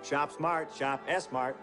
Shop smart, shop S-smart.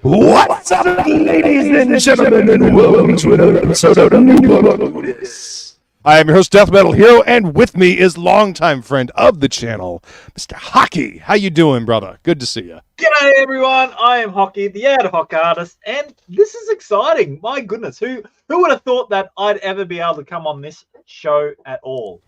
What's up, ladies and gentlemen, and welcome to another episode of Whisks. I am your host, DeathMetalHero, and with me is longtime friend of the channel, Mr. Hocky. How you doing, brother? Good to see you. G'day, everyone. I am Hocky, the ad hoc artist, and this is exciting. My goodness, who would have thought that I'd ever be able to come on this show at all?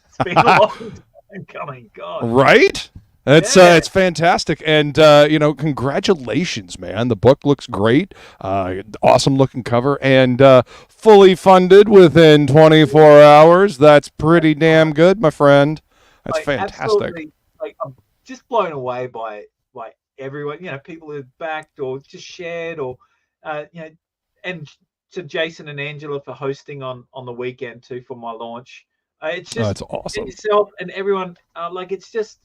It's been a long time coming, God. Right? It's fantastic, and congratulations, man. The book looks great, awesome looking cover, and fully funded within 24 hours. That's pretty damn good, my friend. That's fantastic. Absolutely, I'm just blown away by everyone. People who've backed or just shared, or and to Jason and Angela for hosting on the weekend too for my launch. It's just it's awesome. Yourself and everyone. It's just.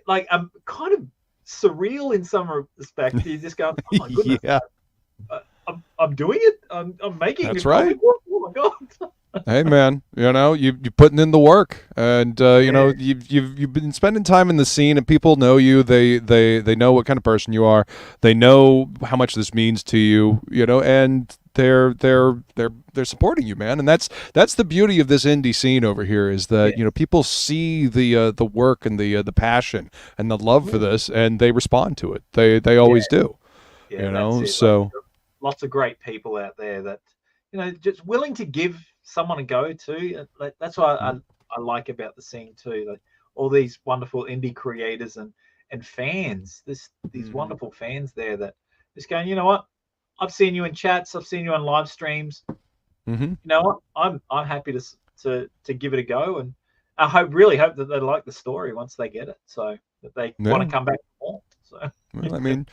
I'm kind of surreal in some respects. You just go, oh my goodness, yeah. I'm doing it. I'm making. That's right. Oh my God. Hey man, you're putting in the work, and you've been spending time in the scene, and people know you. They know what kind of person you are. They know how much this means to you. And they're supporting you, man. And that's the beauty of this indie scene over here, is that people see the work and the passion and the love for this, and they respond to it. They always do. Yeah, so lots of great people out there that just willing to give someone a go to. That's what I like about the scene too. Like all these wonderful indie creators and fans. These wonderful fans there that just going, you know what? I've seen you in chats. I've seen you on live streams. You know what? I'm happy to give it a go, and I really hope that they like the story once they get it, so that they want to come back for more. So well, I mean.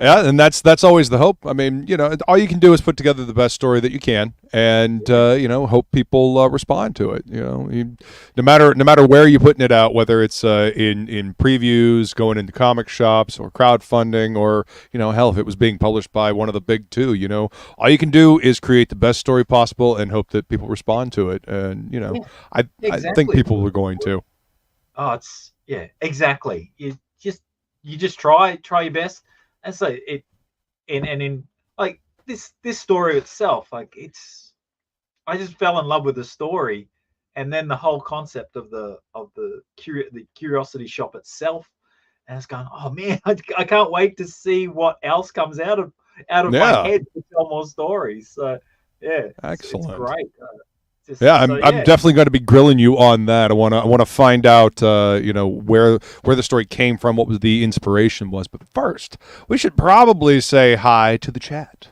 Yeah, and that's always the hope. I mean, all you can do is put together the best story that you can, and hope people respond to it. No matter where you're putting it out, whether it's in previews, going into comic shops, or crowdfunding, or hell, if it was being published by one of the big two, all you can do is create the best story possible and hope that people respond to it. And I think people are going to. Oh, exactly. You just try your best. And so in like this story itself, I just fell in love with the story, and then the whole concept of the curiosity shop itself, and it's going, oh man, I can't wait to see what else comes out of my head to tell more stories. So yeah, excellent, it's great. I'm definitely going to be grilling you on that. I want to find out, where the story came from, what was the inspiration was. But first, we should probably say hi to the chat.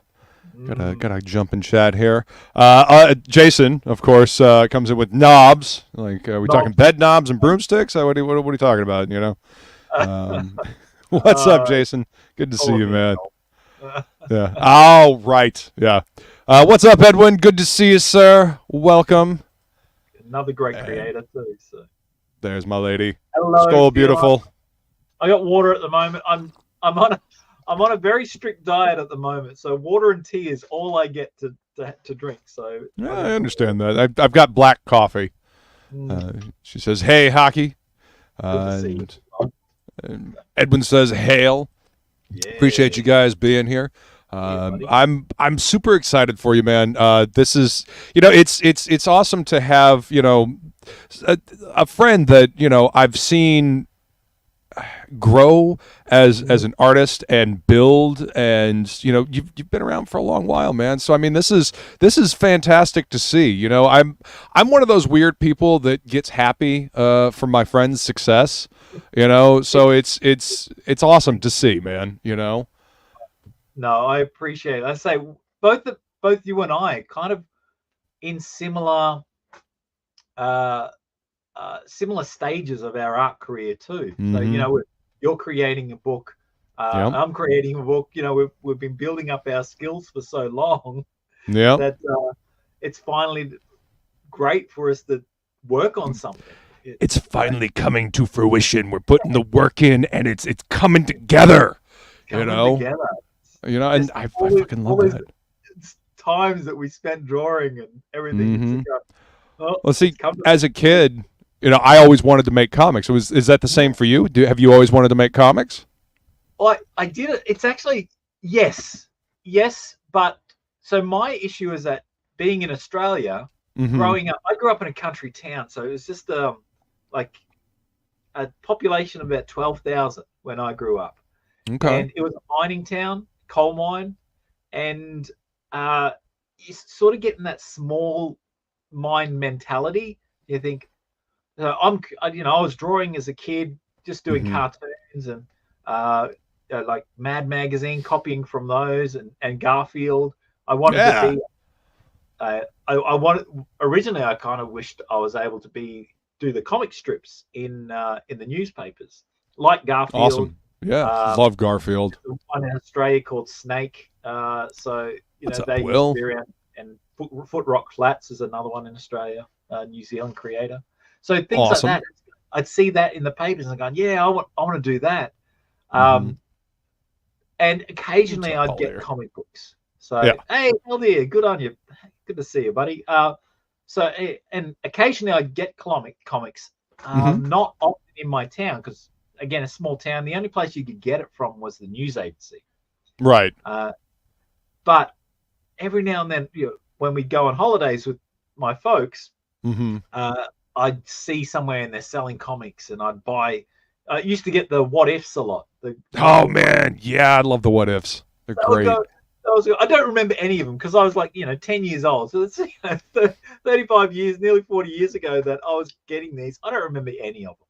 Gotta jump in chat here. Jason, of course, comes in with knobs. Like, are we talking bed knobs and broomsticks? What are you talking about? What's up, Jason? Good to see you, man. Yeah. All right. Yeah. What's up, Edwin? Good to see you, sir. Welcome. Another great creator too. So there's my lady. Hello, Skull beautiful. I got water at the moment. I'm on a very strict diet at the moment, so water and tea is all I get to drink. So yeah, I understand that. I've got black coffee. She says, "Hey, Hocky," and Edwin says, "Hail." Yeah. Appreciate you guys being here. I'm super excited for you, man. This is, it's awesome to have, a friend that, I've seen grow as an artist and build, and you've been around for a long while, man. So I mean, this is fantastic to see. I'm one of those weird people that gets happy from my friend's success. So it's awesome to see, man. No, I appreciate it. I say both you and I kind of in similar similar stages of our art career too. So you're creating a book I'm creating a book. You know, we've been building up our skills for so long that it's finally great for us to work on something. It's finally coming to fruition. We're putting the work in, and it's coming together. And I fucking love that. Times that we spent drawing and everything. Well, see, as a kid, I always wanted to make comics. Is that the same for you? Have you always wanted to make comics? Well, I did it. It's actually yes, but so my issue is that being in Australia, growing up, I grew up in a country town, so it was just like a population of about 12,000 when I grew up. Okay. And it was a mining town, coal mine, and you sort of get in that small mine mentality. You think, I was drawing as a kid, just doing cartoons and like Mad Magazine, copying from those, and Garfield. I wanted to be. Originally, I kind of wished I was able to do the comic strips in the newspapers, like Garfield. Awesome. Yeah, love Garfield. One in Australia called Snake. So they used to be around, and Foot Rock Flats is another one in Australia, New Zealand creator. So things like that, I'd see that in the papers and going, yeah, I want to do that. And occasionally I'd get comic books. So hey, Elder, good on you. Good to see you, buddy. And occasionally I get comics, not often in my town because, again, a small town. The only place you could get it from was the news agency. Right. But every now and then, when we go on holidays with my folks, I'd see somewhere and they're selling comics, and I'd buy. I used to get the What Ifs a lot. Man, yeah, I love the What Ifs. They're great. I don't remember any of them because I was like, 10 years old. So it's 35 years, nearly 40 years ago that I was getting these. I don't remember any of them,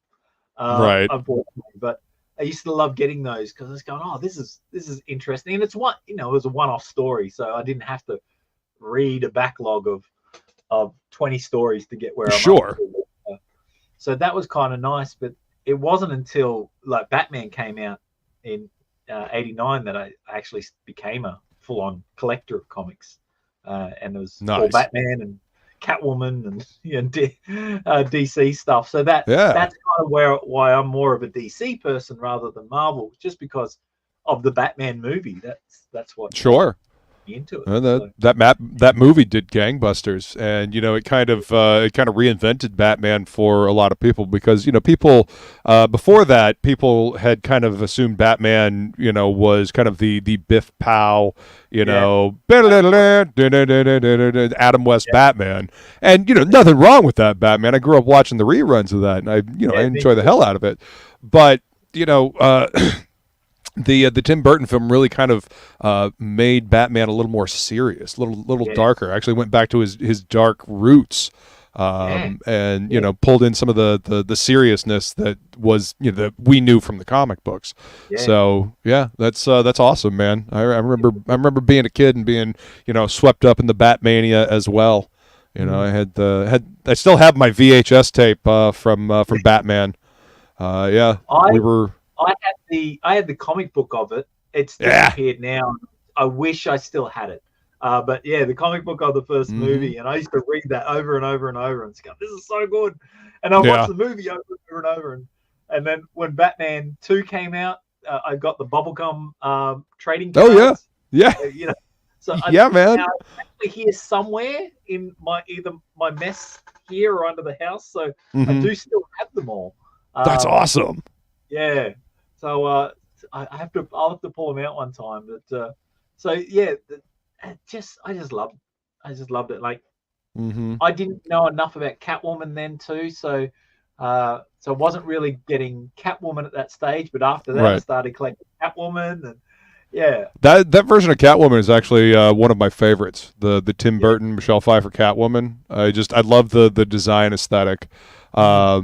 right? Unfortunately, but I used to love getting those because I was going, oh, this is interesting, and it's one, it was a one-off story, so I didn't have to read a backlog of 20 stories to get where I'm sure. So that was kind of nice, but it wasn't until like Batman came out in '89 that I actually became a full-on collector of comics, and there was all Batman and Catwoman and DC stuff. So that's kind of why I'm more of a DC person rather than Marvel, just because of the Batman movie. That's what into it. That movie did gangbusters, and it kind of reinvented Batman for a lot of people because people before that, people had kind of assumed Batman was kind of the Biff Pow Adam West Batman, and nothing wrong with that Batman. I grew up watching the reruns of that, and I enjoy the hell out of it, but the Tim Burton film really kind of made Batman a little more serious, a little darker. Actually went back to his dark roots, and pulled in some of the seriousness that was that we knew from the comic books. So that's awesome, man. I remember being a kid and being swept up in the Batmania as well. I still have my VHS tape from Batman. I had the comic book of it. It's disappeared now. I wish I still had it. But the comic book of the first movie, and I used to read that over and over and over and go, this is so good. And I watched the movie over and over. And then when Batman 2 came out, I got the bubblegum trading cards. Oh, yeah. So man. I actually here somewhere in either my mess here or under the house. So I do still have them all. That's awesome. Yeah. So I'll have to pull them out one time. But I just loved it. Like I didn't know enough about Catwoman then too, so I wasn't really getting Catwoman at that stage. But after that, I started collecting Catwoman, and that version of Catwoman is actually one of my favorites. The Tim Burton, Michelle Pfeiffer Catwoman. I love the design aesthetic. I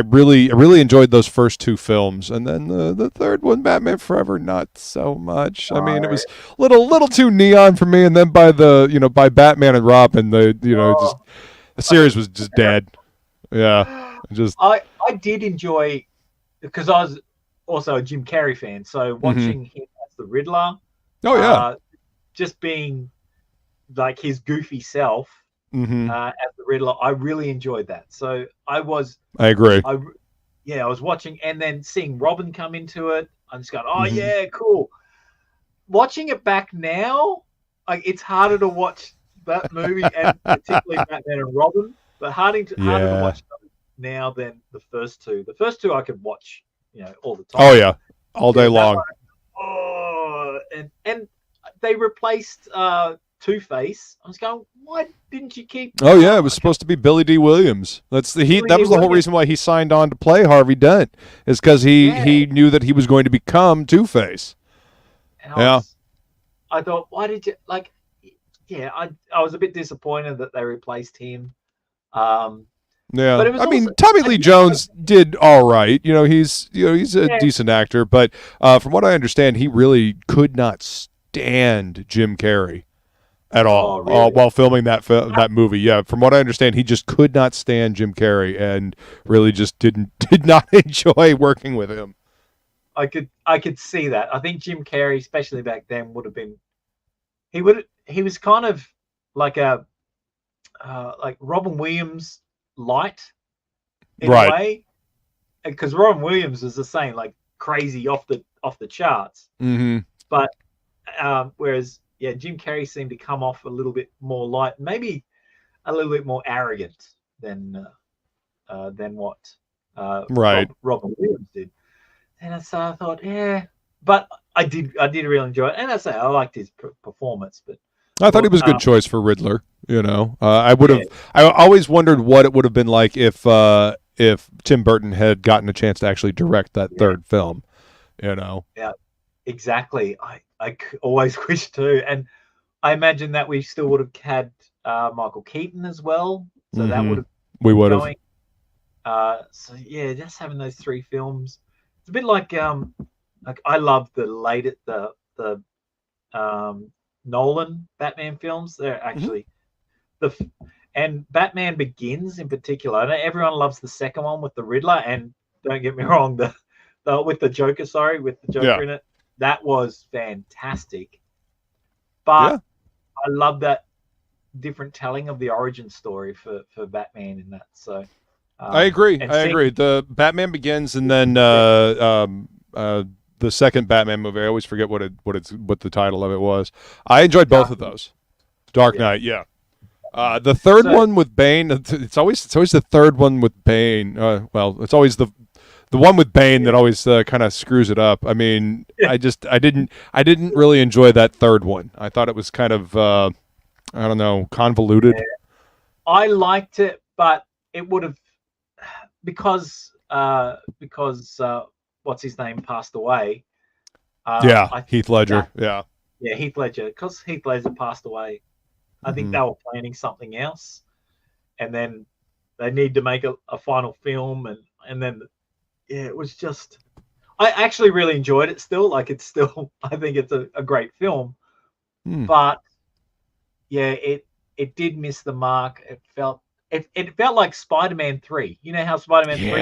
really enjoyed those first two films, and then the third one, Batman Forever, not so much. I mean, it was a little too neon for me, and then by Batman and Robin, the series was just dead. Yeah, I did enjoy, because I was also a Jim Carrey fan, so watching him as the Riddler, Oh yeah, just being like his goofy self as the Riddler, I really enjoyed that. So I agree. I was watching, and then seeing Robin come into it, I'm just going, oh yeah, cool. Watching it back now, like it's harder to watch that movie, and particularly Batman and Robin, but harder to watch now than the first two. The first two I could watch, all the time. Oh yeah, all day long. And they replaced Two-Face. I was going, why didn't you keep? Oh yeah, it was supposed to be Billy D. Williams. That was the whole reason why he signed on to play Harvey Dent, is because he knew that he was going to become Two-Face. And I thought, why did you like? Yeah, I was a bit disappointed that they replaced him. Yeah, but it was Tommy Lee Jones did all right. He's a decent actor, but from what I understand, he really could not stand Jim Carrey at all while filming that movie. Yeah, from what I understand, he just could not stand Jim Carrey and really just did not enjoy working with him. I could see that. I think Jim Carrey, especially back then, would have been. He was kind of like a like Robin Williams light in a way, because Robin Williams was the same, like crazy off the charts. But whereas Jim Carrey seemed to come off a little bit more light, maybe a little bit more arrogant than what Robin Williams did. And so I thought, but I did really enjoy it, and I liked his performance. But I thought he was a good choice for Riddler. I would have. I always wondered what it would have been like if Tim Burton had gotten a chance to actually direct that third film. Yeah, exactly. I always wish too, and I imagine that we still would have had Michael Keaton as well. So that would have going. So yeah, just having those three films. It's a bit like I love the Nolan Batman films. They're actually and Batman Begins in particular. I know everyone loves the second one with the Riddler, and don't get me wrong, the with the Joker, with the Joker in it, that was fantastic. But I love that different telling of the origin story for Batman in that. So I agree. The Batman Begins, and then the second Batman movie. I always forget what the title of it was. I enjoyed both of those. Dark Knight, the third one with Bane. It's always the third one with Bane. It's always the one with Bane that always kind of screws it up. I mean, I didn't really enjoy that third one. I thought it was kind of I don't know, convoluted. Yeah. I liked it, but it would have because what's his name passed away. Heath Ledger. Heath Ledger. Because Heath Ledger passed away, I think they were planning something else, and then they need to make a final film, and then it was just. I actually really enjoyed it. Still, I think it's a great film, but it did miss the mark. It felt like Spider-Man 3. You know how Spider-Man 3 was?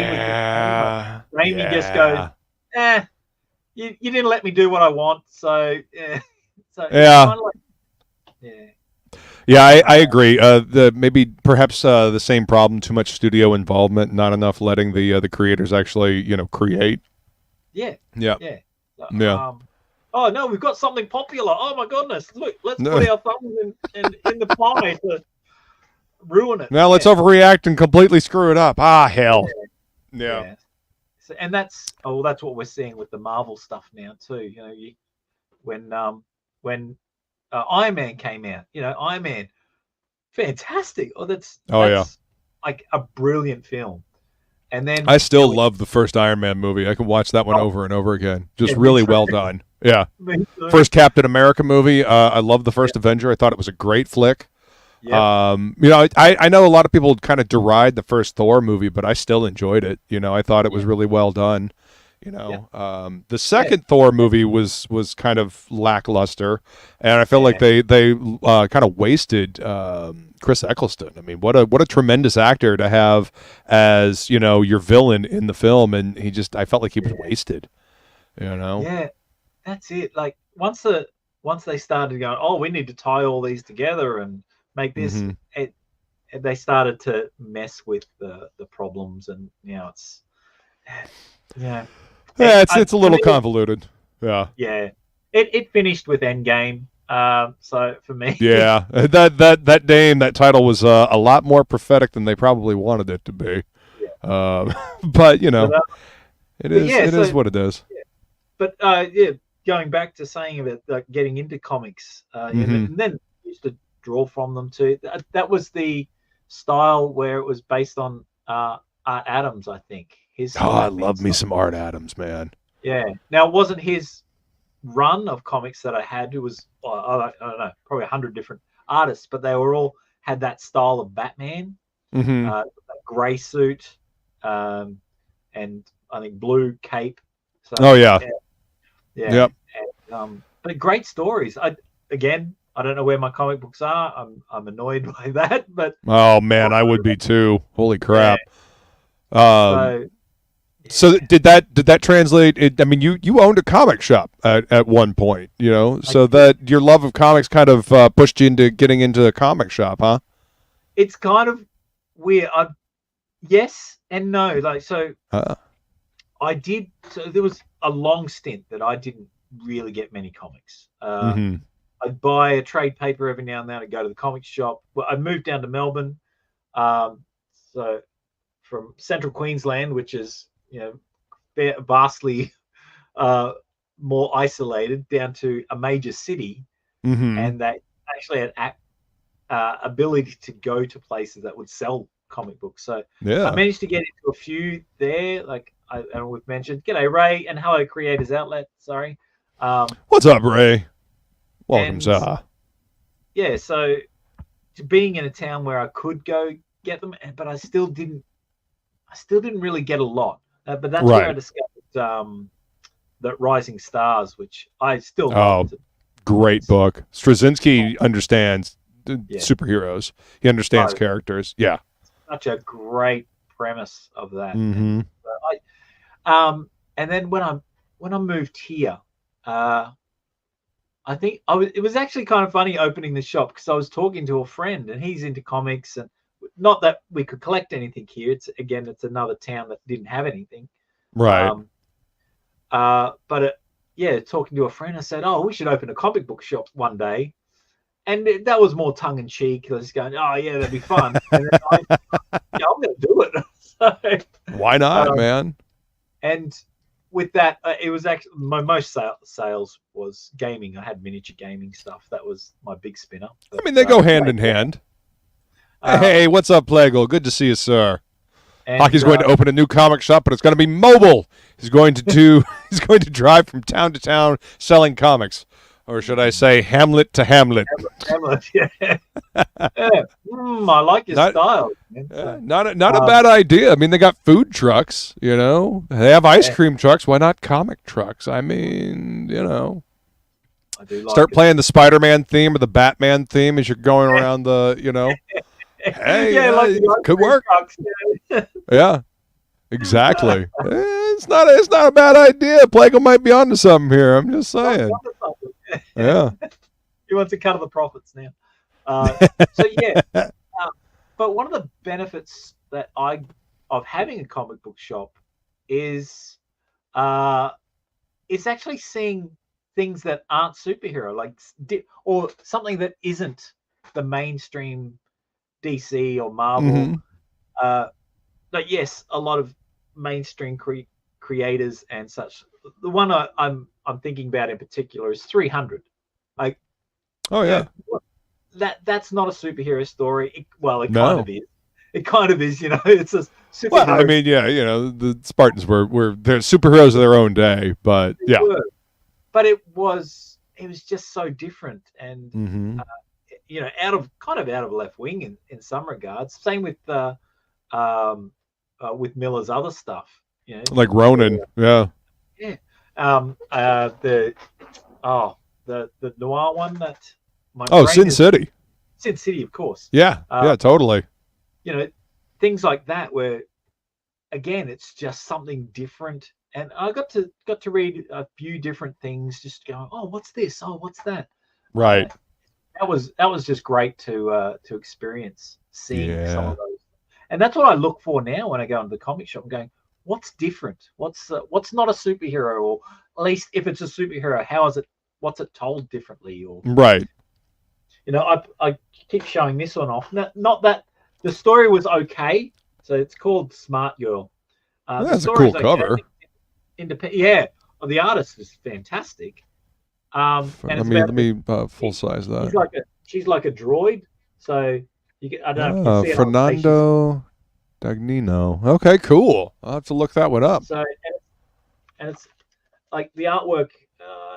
Raimi just goes, you didn't let me do what I want, so yeah. I agree. Perhaps the same problem: too much studio involvement, not enough letting the creators actually create. Oh no, we've got something popular. Oh my goodness! Look, let's put our thumbs in the pie to ruin it. Now let's overreact and completely screw it up. Ah, hell. Yeah. So, and that's what we're seeing with the Marvel stuff now too. When Iron Man came out, Iron Man, fantastic. That's like a brilliant film. And then I still love the first Iron Man movie. I can watch that one over and over again. Just really well done. Yeah. First Captain America movie. I love the first Avenger. I thought it was a great flick. Yep. I know a lot of people kind of deride the first Thor movie, but I still enjoyed it. I thought it was really well done. The second Thor movie was kind of lackluster, and I feel like they kind of wasted Chris Eccleston. I mean, what a tremendous actor to have as your villain in the film, and I felt like he was wasted. You know? Yeah, that's it. Like once they started going, oh, we need to tie all these together and make this. Mm-hmm. They started to mess with the problems, and it's yeah. Yeah, it's a For little me, convoluted. Yeah. yeah. It finished with Endgame. So for me, Yeah, that name, that title was a lot more prophetic than they probably wanted it to be. yeah. But you know, But, it is yeah, it is what it is. yeah. But yeah, going back to saying about like getting into comics, Mm-hmm. and then used to draw from them too. That was the style where it was based on Art Adams, I think. His Oh, I Spider-Man love me style. some Art Adams, man. Yeah. Now, it wasn't his run of comics that I had. It was I don't know, probably 100 different artists, but they were all had that style of Batman, Mm-hmm. that grey suit, and I think blue cape. So Oh yeah. yeah. Yep. And, but great stories. I don't know where my comic books are. I'm annoyed by that, but Oh man, I would be too. Holy crap. so So did that translate? I mean, you owned a comic shop at one point, you know. So that your love of comics kind of pushed you into getting into a comic shop, huh? it's kind of weird. Yes and no. Like so, I did. So there was a long stint that I didn't really get many comics. Mm-hmm. I'd buy a trade paper every now and then. I'd go to the comic shop. Well, I moved down to Melbourne, so from central Queensland, which is vastly more isolated, down to a major city, Mm-hmm. and that actually had ability to go to places that would sell comic books. So Yeah. I managed to get into a few there, like and we've mentioned. G'day, Ray, and hello, Creators Outlet. Sorry. What's up, Ray? Welcome, And sir. yeah, so to being in a town where I could go get them, but I still didn't really get a lot. But that's where I Right. discovered that Rising Stars, which I still Oh, love. great book. Straczynski understands Yeah. superheroes. He understands characters. Yeah. Such a great premise of that. Mm-hmm. And then when I moved here, I think it was actually kind of funny opening the shop because I was talking to a friend and he's into comics, and not that we could collect anything here. It's another town that didn't have anything. Right. But talking to a friend, I said, "Oh, we should open a comic book shop one day," and that was more tongue in cheek. I was going, "Oh yeah, that'd be fun." And then I'm going to do it. So, why not, man? And with that, it was actually my most sales was gaming. I had miniature gaming stuff. That was my big spinner. But, I mean, they go hand in hand. Hey, what's up, Plagle? Good to see you, sir. Hocky's going to open a new comic shop, but it's going to be mobile. He's going to he's going to drive from town to town selling comics, or should I say, Hamlet to Hamlet? Hamlet, yeah. I like your style. Not a bad idea. I mean, they got food trucks. You know, they have ice cream trucks. Why not comic trucks? I mean, you know. I do like Start playing the Spider-Man theme or the Batman theme as you're going around the, you know. Hey, could work. Yeah, exactly. It's not a bad idea. Plagle might be onto something here. I'm just saying. Yeah. He wants a cut of the profits now. So yeah, but one of the benefits that of having a comic book shop is it's actually seeing things that aren't superhero, like or something that isn't the mainstream DC or Marvel. Mm-hmm. But yes, a lot of mainstream creators and such. The one I'm thinking about in particular is 300. Like, oh yeah, that's not a superhero story. Kind of is. It kind of is, you know. It's a superhero. Well, I mean, yeah, you know, the Spartans were they're superheroes of their own day, but yeah. But it was just so different, and mm-hmm. You know, out of left wing in some regards. Same with Miller's other stuff, you know, like Ronin, yeah. The noir one that Sin City. Sin City, of course. Yeah, yeah, totally. You know, things like that where, again, it's just something different and I got to read a few different things, just going, oh, what's this? Oh, what's that? Right. That was just great to experience seeing some Yeah. of those, and that's what I look for now when I go into the comic shop. I'm going, what's different? What's not a superhero, or at least if it's a superhero, how is it? What's it told differently? Or Right. I keep showing this one off. Not that the story was okay. So it's called Smart Girl. The That's a story cool is cover. Independent. Yeah, well, the artist is fantastic. And Let it's me about full size that. she's like a droid. So I don't know if you can see it on the face. Fernando Dagnino. Okay, cool. I'll have to look that one up. So and it's like the artwork.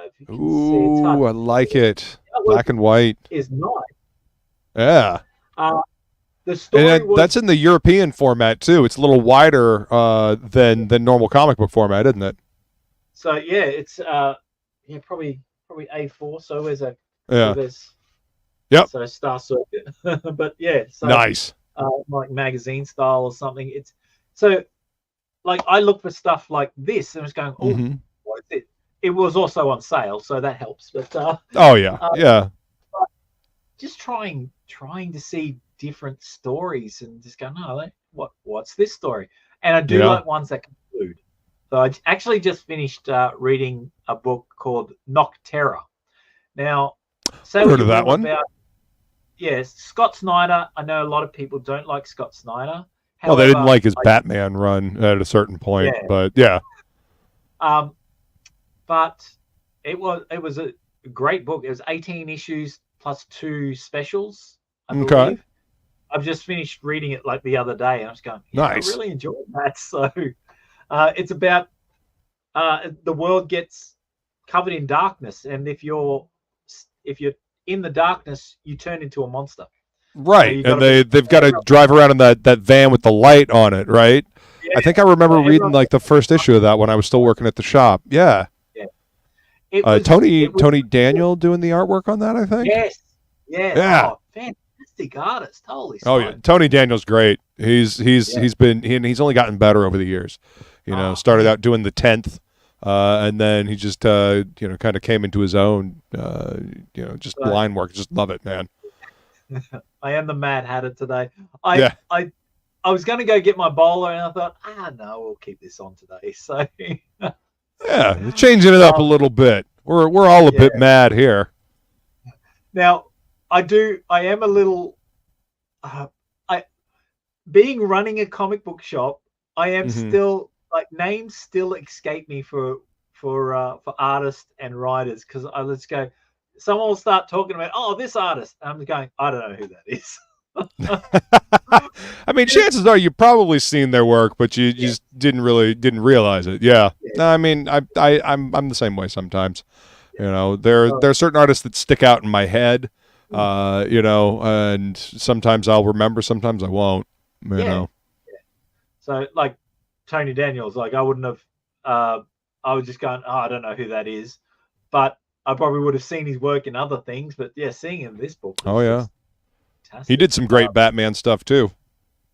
If you can see, it's Ooh, hard. I like it. The artwork Black and white. is nice. Yeah. The story And that's in the European format too. It's a little wider than normal comic book format, isn't it? So yeah, it's probably A4. So where's that? Yeah. So Yep. So Star Circuit, but yeah, so Nice. like magazine style or something. It's so like I look for stuff like this and I was going, oh, what is it? It was also on sale, so that helps. But oh yeah, yeah. Just trying to see different stories and just go, no, what's this story? And I do like ones that conclude. So I actually just finished reading a book called Nocterra. Now, say heard of that one. Yes, Scott Snyder. I know a lot of people don't like Scott Snyder. However, well, they didn't like his Batman run at a certain point, but yeah. But it was a great book. It was 18 issues plus 2 specials, I believe. I've just finished reading it like the other day, and I was going, nice. I really enjoyed that. So it's about the world gets covered in darkness, and if you're in the darkness, you turn into a monster. Right, so and they've got to drive around in that van with the light on it, right? Yeah. I think I remember reading like the first issue of that when I was still working at the shop. Yeah. Tony Daniel doing the artwork on that, I think. Yes. Yeah. Yeah. Oh, fantastic artist. Holy. Oh yeah, Tony Daniel's great. He's only gotten better over the years. Started out doing the 10th. And then he just, kind of came into his own, just line work. Just love it, man. I am the Mad Hatter today. I was going to go get my bowler, and I thought, no, we'll keep this on today. So, yeah, changing it up a little bit. We're all a bit mad here. Now, I am a little, running a comic book shop, I am still, like, names still escape me for artists and writers, because let's go, someone will start talking about this artist, and I'm going, I don't know who that is. I mean, chances are you've probably seen their work, but you just didn't realize it. Yeah. No, I mean, I'm the same way sometimes. There are certain artists that stick out in my head, and sometimes I'll remember, sometimes I won't. You know. Yeah. So like Tony Daniels, like I wouldn't have. I was just going, I don't know who that is, but I probably would have seen his work in other things. But yeah, seeing him in this book. Oh yeah. He did some great Batman stuff too.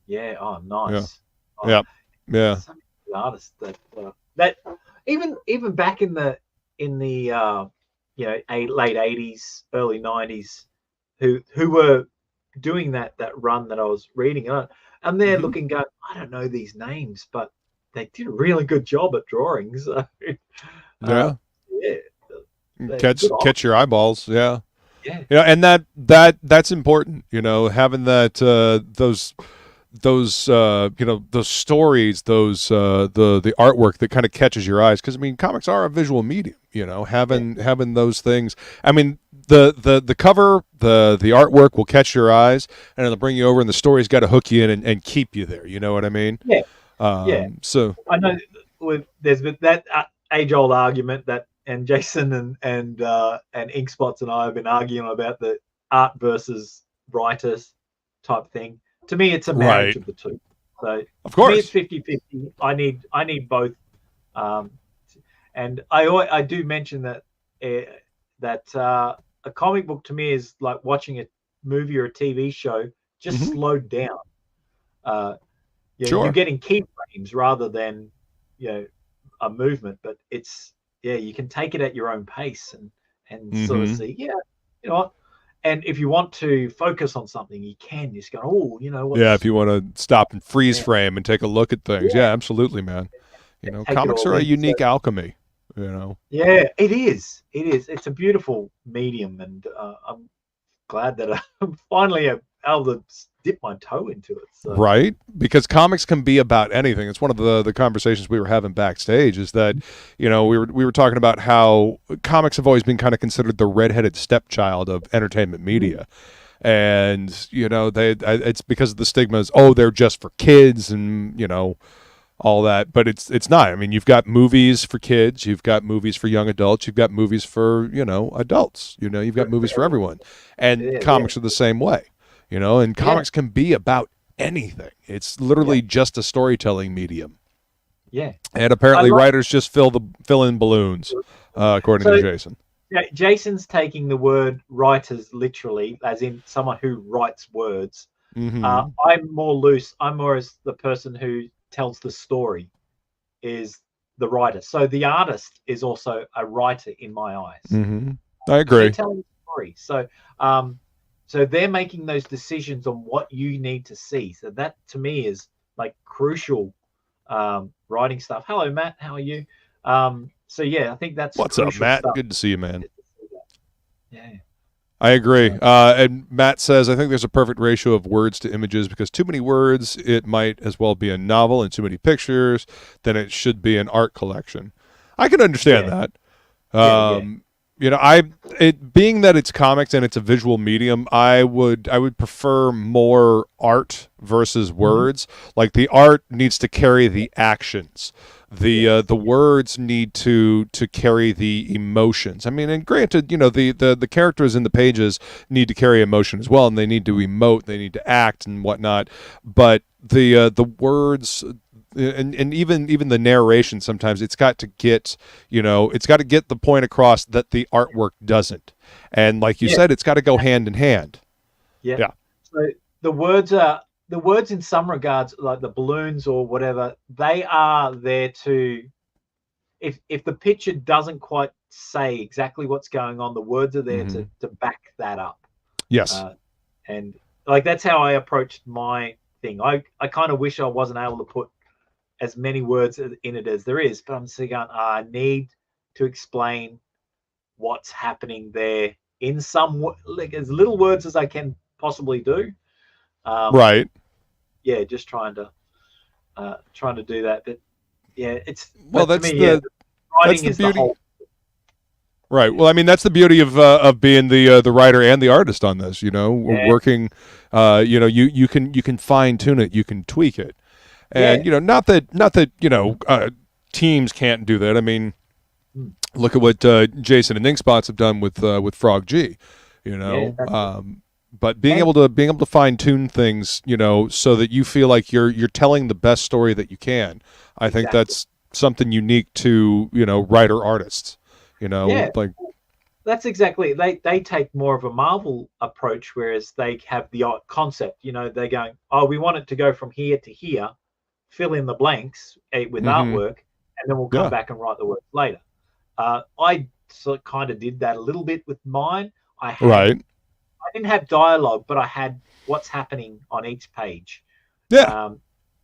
Yeah. Oh, nice. Yeah. Yeah. So many artists that even back in the late 80s, early 90s, who were doing that run that I was reading on, and they're looking, going, I don't know these names, but they did a really good job at drawing. So catch your eyeballs. Yeah. Yeah. And that's important, having that those those stories, those the artwork that kind of catches your eyes, because I mean, comics are a visual medium, having those things. I mean, the cover, the artwork will catch your eyes, and it'll bring you over, and the story's got to hook you in and keep you there. You know what I mean? Yeah. So I know there's been that age-old argument that. And Jason and Inkspots and I have been arguing about the art versus writers type thing. To me, it's a marriage of the two. So of course, to me, it's 50-50. I need both. And I do mention that a comic book to me is like watching a movie or a TV show just slowed down. Sure. You're getting keyframes rather than a movement, but it's you can take it at your own pace and sort of Mm-hmm. see, you know what. And if you want to focus on something, you can just go, oh, you know Yeah, if what's you want to stop and freeze yeah, frame and take a look at things. yeah, Yeah, absolutely, man. You and know, take it comics all are a in. So unique alchemy, you know. yeah, it is. It is. It's a beautiful medium, and I'm glad that I'm finally able to dip my toe into it. So Right? Because comics can be about anything. It's one of the conversations we were having backstage is that, you know, we were talking about how comics have always been kind of considered the redheaded stepchild of entertainment media. And, you know, it's because of the stigmas, oh, they're just for kids and, you know, all that, but it's not. I mean, you've got movies for kids, you've got movies for young adults, you've got movies for, you know, adults, you know, you've got movies for everyone. And yeah, comics are the same way. You know, and yeah, comics can be about anything. It's literally just a storytelling medium. yeah. And I apparently like. writers just fill in balloons, according to So Jason. yeah, Jason's taking the word writers literally, as in someone who writes words. Mm-hmm. I'm more loose. I'm more as the person who tells the story is the writer. So the artist is also a writer in my eyes. Mm-hmm. I Because they're agree. telling a story. So they're making those decisions on what you need to see. So that to me is like crucial writing stuff. Hello, Matt. How are you? So yeah, I think that's What's up, crucial Matt? stuff. Good to see you, man. Yeah. I agree. And Matt says, I think there's a perfect ratio of words to images because too many words, it might as well be a novel, and too many pictures, then it should be an art collection. I can understand that. Yeah. You know, it being that it's comics and it's a visual medium, I would prefer more art versus words. Like the art needs to carry the actions. The words need to carry the emotions. I mean, and granted, you know, the characters in the pages need to carry emotion as well, and they need to emote, they need to act and whatnot. But the words and even the narration, sometimes it's got to get, you know, it's got to get the point across that the artwork doesn't. And like you said, it's got to go hand in hand. Yeah. So the words in some regards, like the balloons or whatever, they are there to, if the picture doesn't quite say exactly what's going on, the words are there to back that up. Yes. And like that's how I approached my thing. I kind of wish I wasn't able to put as many words in it as there is, but I'm still going, I need to explain what's happening there in some like as little words as I can possibly do. Right. Yeah, just trying to do that. But yeah, it's Well, but to that's me, yeah, that's writing the is the beauty. whole. Right. Well, I mean, that's the beauty of being the writer and the artist on this. You know, we're working. You know, you can fine tune it, you can tweak it, and you know, not that you know, teams can't do that. I mean, look at what Jason and Inkspots have done with Frog G. You know, but being able to fine tune things, you know, so that you feel like you're telling the best story that you can. I think that's something unique to, you know, writer artists. You know, like that's exactly it. They take more of a Marvel approach, whereas they have the concept. You know, they're going, oh, we want it to go from here to here, fill in the blanks with artwork, and then we'll come back and write the words later. I sort of kind of did that a little bit with mine. I didn't have dialogue, but I had what's happening on each page. Yeah.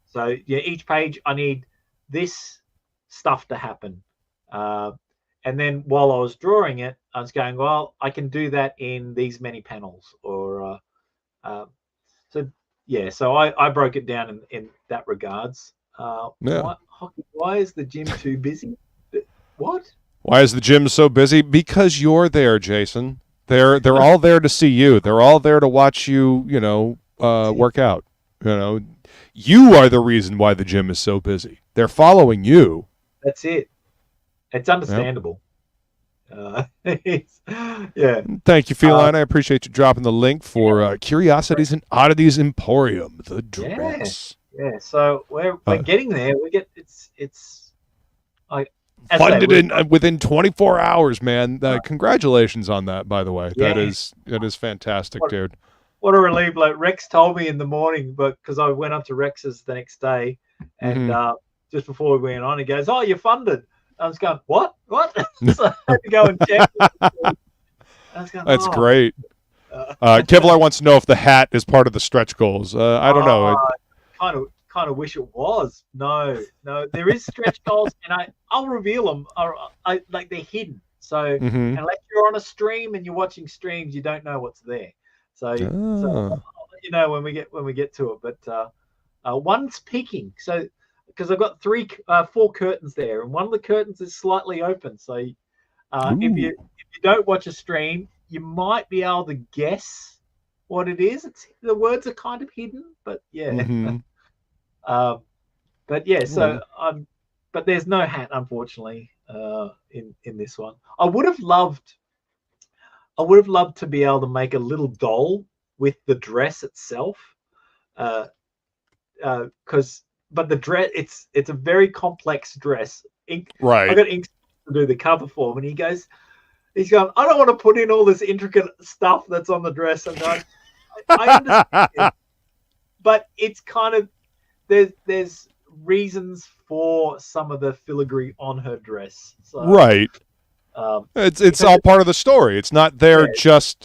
So yeah, each page I need this stuff to happen. And then while I was drawing it, I was going, well, I can do that in these many panels. Or so yeah, so I broke it down in that regards. Why is the gym too busy? What? Why is the gym so busy? Because you're there, Jason. They're all there to see you. They're all there to watch you, you know, work out. You know, you are the reason why the gym is so busy. They're following you. That's it. It's understandable. Yeah. Thank you, Feline. I appreciate you dropping the link for Curiosities and Oddities Emporium, the dress. Yeah. So we're getting there. It's like funded within 24 hours, man. Congratulations on that, by the way. That is fantastic, dude. What a relief! Like Rex told me in the morning, but because I went up to Rex's the next day and just before we went on. He goes, "Oh, you're funded." I was going, "What? What?" So I had to go and check. I was going, That's "Oh." great. Kevlar wants to know if the hat is part of the stretch goals. I don't know. Kind of wish it was. No, there is stretch goals, and I'll reveal them. I like they're hidden. So unless you're on a stream and you're watching streams, you don't know what's there. So I'll let you know when we get to it. But one's peeking. So because I've got 4 curtains there, and one of the curtains is slightly open. So if you don't watch a stream, you might be able to guess what it is. The words are kind of hidden, but yeah. But yeah, so but there's no hat, unfortunately, in this one. I would have loved to be able to make a little doll with the dress itself, but the dress it's a very complex dress. Right. I got ink to do the cover for him, and he's going, "I don't want to put in all this intricate stuff that's on the dress." And I understand, but it's kind of there's reasons for some of the filigree on her dress. So, right. It's all part of the story. It's not there just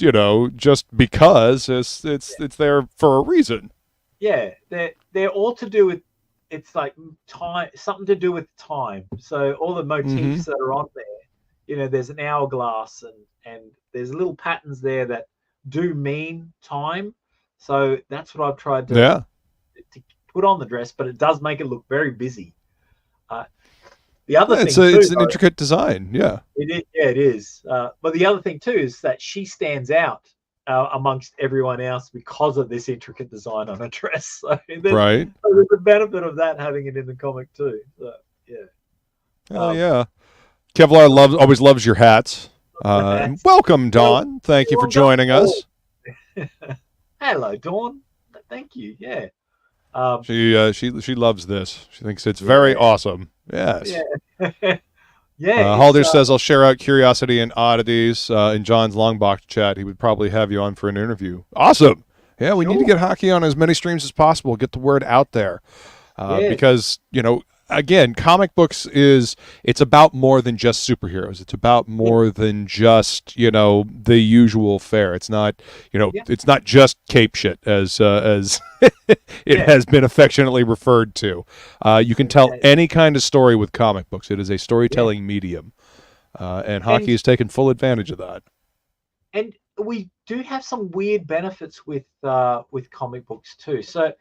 because. It's there for a reason. Yeah, they're all to do with, it's like time, something to do with time. So all the motifs that are on there, there's an hourglass and there's little patterns there that do mean time. So that's what I've tried to put on the dress, but it does make it look very busy. The other thing it's an intricate design. Yeah, it is. But the other thing too is that she stands out amongst everyone else because of this intricate design on her dress. So there's a benefit of that, having it in the comic too. So, yeah. Oh yeah. Kevlar always loves your hats. Welcome, Dawn. Thank you for joining us. Hello, Dawn. Thank you. Yeah. She loves this. She thinks it's very awesome. Yes. Yeah. Yeah. Halder says, "I'll share out curiosity and oddities in John's long box chat. He would probably have you on for an interview." Awesome. Yeah, we need to get Hocky on as many streams as possible. Get the word out there, because again, comic books it's about more than just superheroes. It's about more than just the usual fare. It's not it's not just cape shit as it has been affectionately referred to. You can tell any kind of story with comic books. It is a storytelling medium, and Hocky has taken full advantage of that. And we do have some weird benefits with comic books too. So,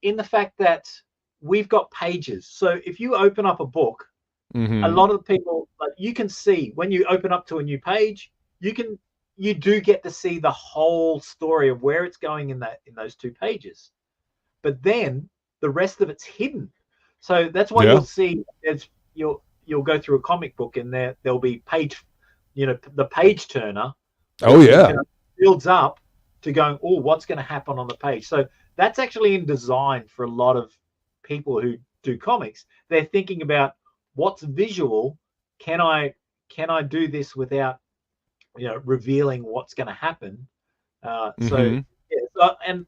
in the fact that we've got pages. So if you open up a book, a lot of the people, like, you can see when you open up to a new page, you do get to see the whole story of where it's going in those 2 pages. But then the rest of it's hidden. So that's why you'll see you'll go through a comic book and there'll be page, the page turner. Oh yeah. Builds up to going, oh, what's going to happen on the page? So that's actually in design for a lot of people who do comics. They're thinking about what's visual. Can I do this without revealing what's going to happen? So and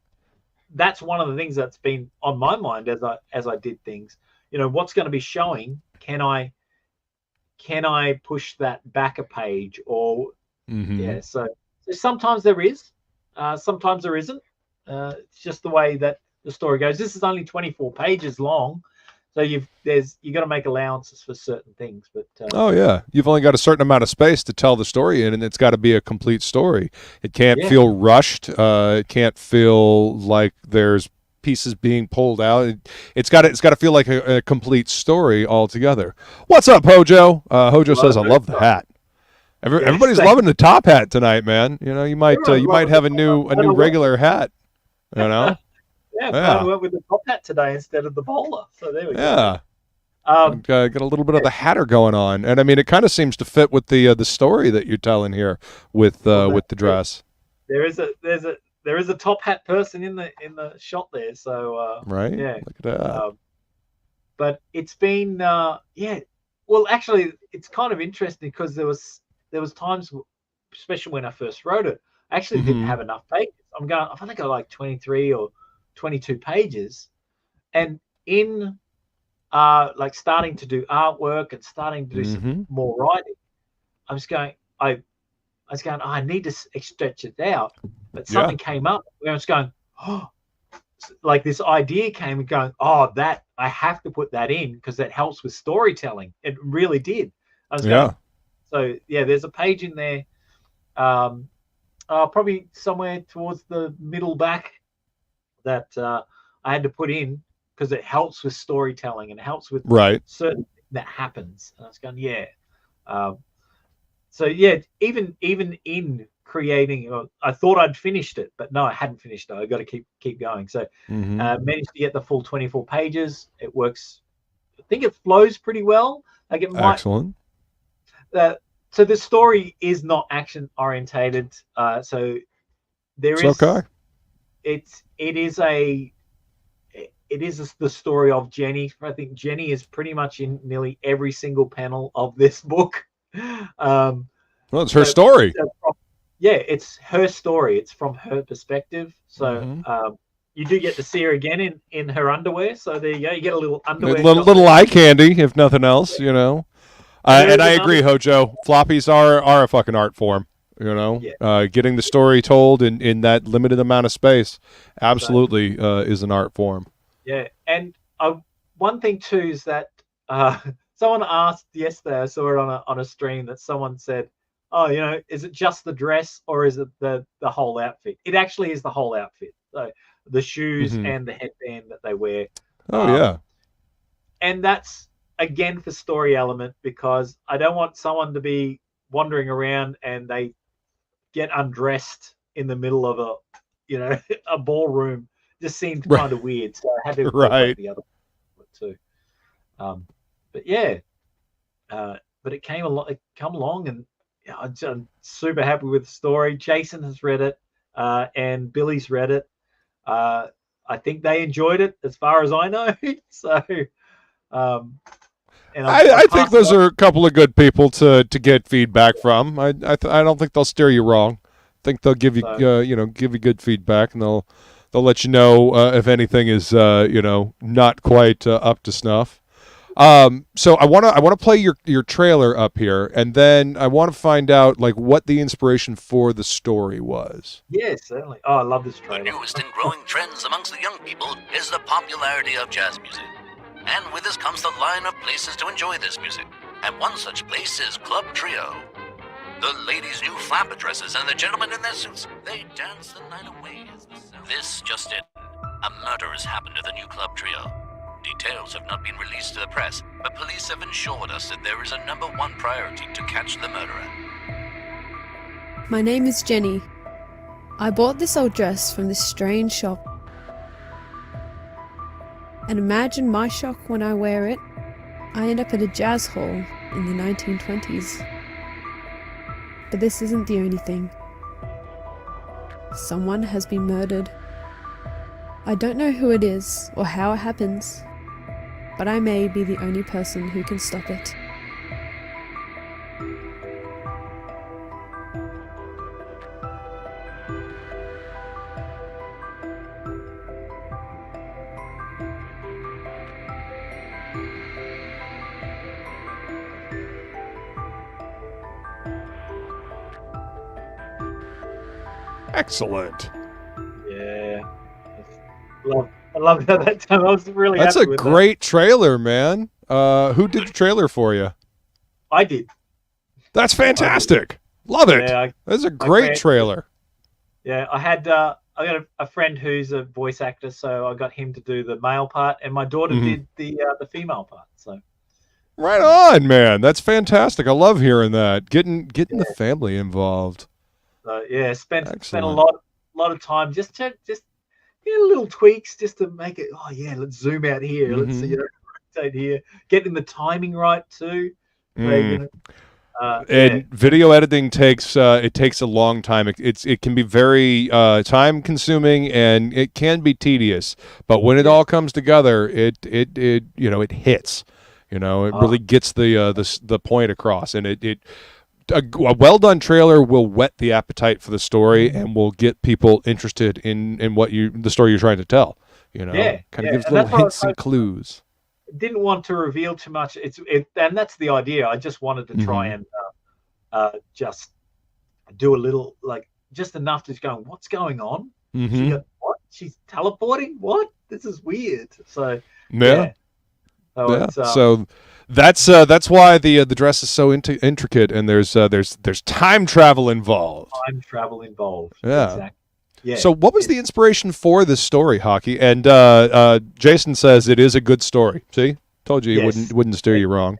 that's one of the things that's been on my mind as I did things. What's going to be showing? Can I push that back a page? Or so sometimes there is, sometimes there isn't. It's just the way that the story goes. This is only 24 pages long, so you got to make allowances for certain things. But you've only got a certain amount of space to tell the story in, and it's got to be a complete story. It can't feel rushed. It can't feel like there's pieces being pulled out. It's got to feel like a complete story altogether. What's up, Hojo? Hojo says, "I love the hat." Everybody's loving the top hat tonight, man. You might have a new regular hat. Yeah, I went with the top hat today instead of the bowler. So there we go. Got a little bit of the hatter going on, and I mean, it kind of seems to fit with the story that you're telling here with the dress. There is a top hat person in the shot there. So right, yeah, look at that. But it's been well, actually, it's kind of interesting because there was times, especially when I first wrote it, I actually didn't have enough pages. I've only got like 23 or 22 pages, and in like starting to do artwork and starting to do some more writing, I was going, I need to stretch it out. But something came up where I was going, oh, like this idea came and going, oh, that I have to put that in because that helps with storytelling. It really did. I was going, so yeah, there's a page in there, probably somewhere towards the middle back that I had to put in because it helps with storytelling and it helps with certain thing that happens. And I was going, yeah. So yeah, even in creating, I thought I'd finished it, but no, I hadn't finished it. I got to keep going. So managed to get the full 24 pages. It works. I think it flows pretty well. Like it might. Excellent. So the story is not action orientated. So there is. Okay. It is the story of Jenny. I think Jenny is pretty much in nearly every single panel of this book. Well, it's her story. Yeah, it's her story. It's from her perspective. So you do get to see her again in her underwear. So there you go. You get a little underwear. A little eye candy, if nothing else, you know. And I agree, Hojo. Floppies are a fucking art form. You know, getting the story told in that limited amount of space absolutely is an art form. Yeah, and one thing too is that someone asked yesterday. I saw it on a stream that someone said, "Oh, you know, is it just the dress or is it the whole outfit?" It actually is the whole outfit. So the shoes and the headband that they wear. Oh yeah, and that's again for story element because I don't want someone to be wandering around and they get undressed in the middle of a ballroom. Just seemed kind of weird, so I had to the other one too. But yeah, but it came along, and I'm super happy with the story. Jason has read it, and Billy's read it. I think they enjoyed it, as far as I know. So, and I think those are a couple of good people to get feedback from. I don't think they'll steer you wrong. I think they'll give you give you good feedback, and they'll let you know if anything is not quite up to snuff. So I want to play your trailer up here, and then I want to find out like what the inspiration for the story was. Yes, certainly. Oh, I love this trailer. The newest and growing trends amongst the young people is the popularity of jazz music. And with this comes the line of places to enjoy this music. And one such place is Club Trio. The ladies' new flapper dresses and the gentlemen in their suits, they dance the night away as the sound. This just in. A murder has happened at the new Club Trio. Details have not been released to the press, but police have assured us that there is a #1 priority to catch the murderer. My name is Jenny. I bought this old dress from this strange shop. And imagine my shock when I wear it. I end up at a jazz hall in the 1920s. But this isn't the only thing. Someone has been murdered. I don't know who it is or how it happens, but I may be the only person who can stop it. Excellent. Yeah. I love that time. I was really That's happy a great trailer, man. Who did the trailer for you? I did. That's fantastic. Love it. Yeah, that's a great trailer. Yeah, I got a friend who's a voice actor, so I got him to do the male part, and my daughter did the female part. So right on, man. That's fantastic. I love hearing that. Getting the family involved. Yeah, spent a lot of time just little tweaks just to make it. Oh yeah, let's zoom out here. Let's rotate here. Getting the timing right too. And video editing takes a long time. It can be very time consuming and it can be tedious. But when it all comes together, it hits. It really gets the point across, and a well done trailer will whet the appetite for the story and will get people interested in the story you're trying to tell. Kind of gives little hints and clues. didn't want to reveal too much. And that's the idea. I just wanted to try and just do a little, like, just enough to go, what's going on? She got, what? She's teleporting? What? This is weird. So Yeah. So, So that's why the dress is so intricate, and there's time travel involved. Time travel involved. Yeah. Exactly. Yeah. So what was the inspiration for this story, Hocky? And Jason says it is a good story. See? Told you it wouldn't steer you wrong.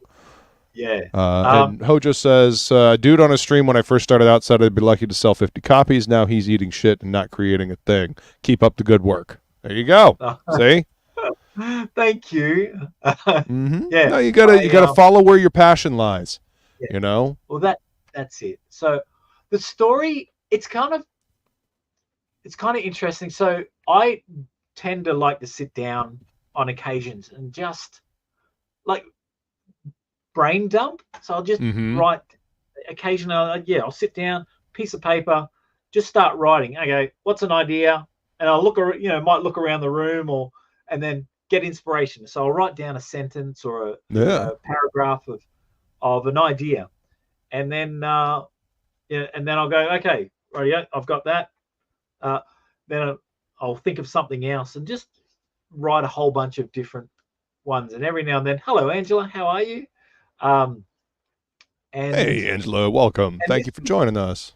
Yeah. And Hojo says, dude on a stream when I first started out said I'd be lucky to sell 50 copies. Now he's eating shit and not creating a thing. Keep up the good work. There you go. See? Thank you. Yeah. No, you I gotta follow where your passion lies. Yeah. You know? Well, that's it. So the story, it's kind of interesting. So I tend to like to sit down on occasions and just like brain dump. So I'll just write occasionally. I'll sit down, piece of paper, just start writing. Okay, what's an idea? And I'll might look around the room and then get inspiration. So I'll write down a sentence or a paragraph of an idea, and then I'll go, okay, right, I've got that. Then I'll think of something else and just write a whole bunch of different ones. And every now and then, hello, Angela, how are you? Hey, Angela, welcome. Thank you for joining us.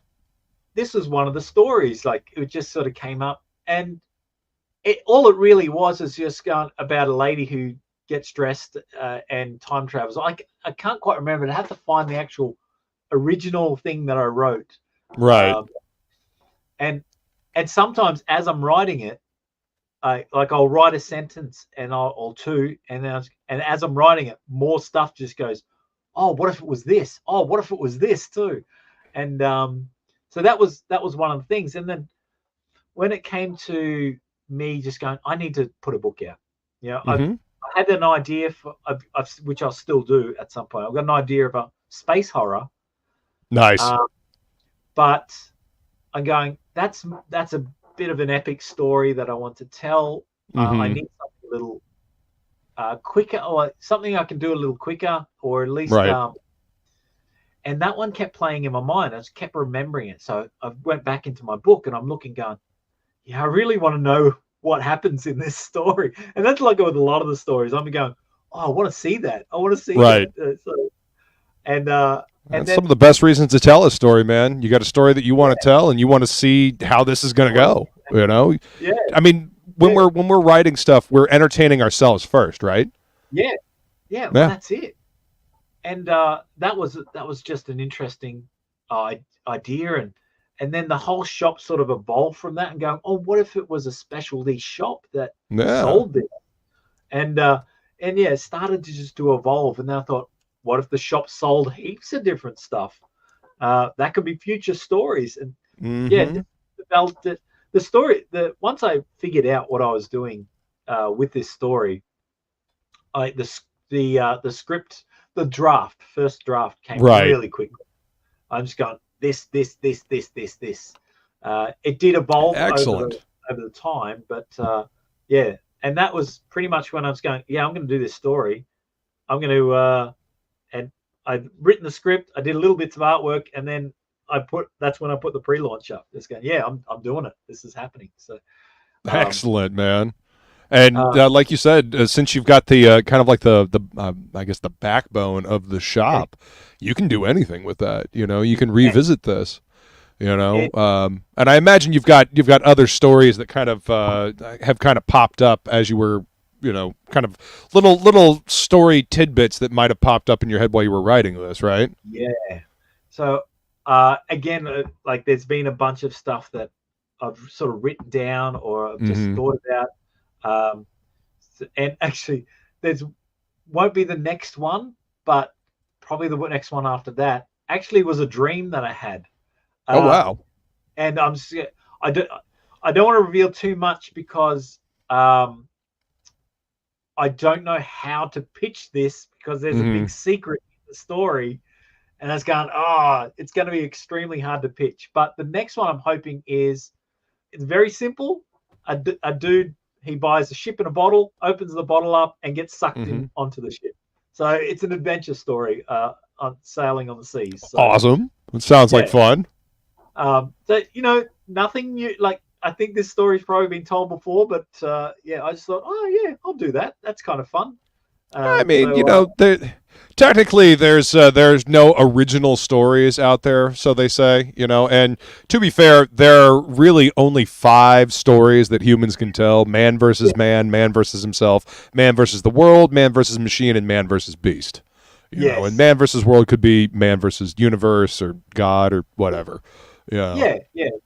This was one of the stories. Like, it just sort of came up, and all it really was is just going about a lady who gets dressed and time travels. I can't quite remember. I have to find the actual original thing that I wrote. Right. And sometimes as I'm writing it, I'll write a sentence or two, and as I'm writing it, more stuff just goes, oh, what if it was this? Oh, what if it was this too? And so that was one of the things. And then when it came to me just going, I need to put a book out. I had an idea which I'll still do at some point. I've got an idea of a space horror. Nice. But I'm going, that's a bit of an epic story that I want to tell. I need something a little quicker, or something I can do a little quicker, or at least and that one kept playing in my mind. I just kept remembering it. So I went back into my book and I'm looking, going, yeah, I really want to know what happens in this story. And that's like with a lot of the stories. I'm going, oh, I want to see that. I want to see that. And then, some of the best reasons to tell a story, man. You got a story that you want to tell, and you want to see how this is going to go. You know? Yeah. I mean, when we're writing stuff, we're entertaining ourselves first, right? Yeah. Well, that's it. And that was just an interesting idea, and then the whole shop sort of evolved from that, and going, oh, what if it was a specialty shop that sold this? And it started to evolve, and then I thought, what if the shop sold heaps of different stuff? That could be future stories. And developed it. The story, once I figured out what I was doing with this story, the script, the first draft came really quickly. I'm just going, this. It did evolve over the time, but and that was pretty much when I was going, I'm going to do this story. I'm going to, and I'd written the script, I did a little bits of artwork, and then that's when I put the pre-launch up. Just going, I'm doing it. This is happening. So excellent, man. And like you said, since you've got the kind of like the I guess the backbone of the shop, you can do anything with that. You can revisit this. And I imagine you've got other stories that kind of have kind of popped up as you were, kind of little story tidbits that might have popped up in your head while you were writing this, right? Yeah. So again, like there's been a bunch of stuff that I've sort of written down or I've just thought about. And actually, won't be the next one, but probably the next one after that actually was a dream that I had. Oh wow! And I don't want to reveal too much because I don't know how to pitch this because there's a big secret in the story, and I was going, it's going to be extremely hard to pitch. But the next one I'm hoping it's very simple. A dude. he buys a ship in a bottle, opens the bottle up, and gets sucked Mm-hmm. in onto the ship. So it's an adventure story on sailing on the seas. So, Awesome. It sounds like fun. So nothing new. Like I think this story's probably been told before, but I just thought, oh yeah, I'll do that. That's kind of fun. I mean, technically there's no original stories out there, so they say, and to be fair, there are really only 5 stories that humans can tell: man versus man, man versus himself, man versus the world, man versus machine, and man versus beast. You know, and man versus world could be man versus universe or God or whatever. Yeah,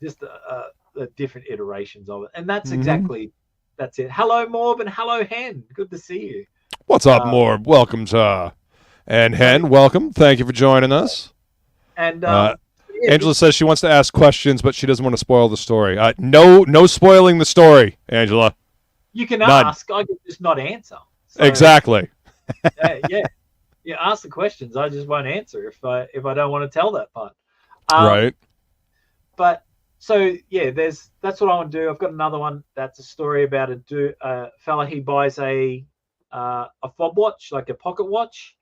just the different iterations of it, and that's that's it. Hello, Morb, and hello, Hen. Good to see you. What's up, Morb? Welcome to, and Hen, welcome. Thank you for joining us. And Angela says she wants to ask questions, but she doesn't want to spoil the story. No spoiling the story, Angela. You can ask. I can just not answer. So, exactly. Yeah. Ask the questions. I just won't answer if I don't want to tell that part. Right. But so that's what I want to do. I've got another one. That's a story about a fella. He buys a fob watch, like a pocket watch,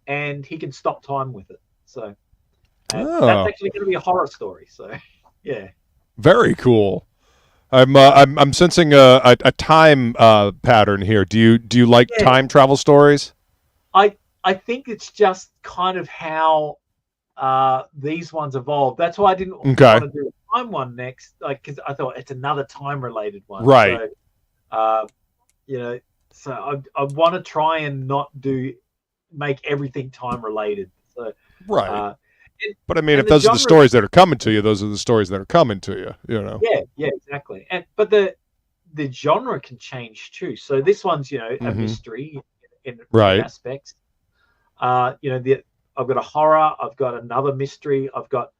and he can stop time with it. So that's actually going to be a horror story. So yeah, very cool. I'm sensing a time pattern here. Do you like time travel stories? I think it's just kind of how these ones evolved. That's why I didn't want to do a time one next, because I thought it's another time related one. Right. So, so I want to try and not make everything time related. So, right. But I mean, if those are the stories that are coming to you, those are the stories that are coming to you. Yeah, exactly. But the genre can change too. So this one's a mystery in aspects. I've got a horror. I've got another mystery. I've got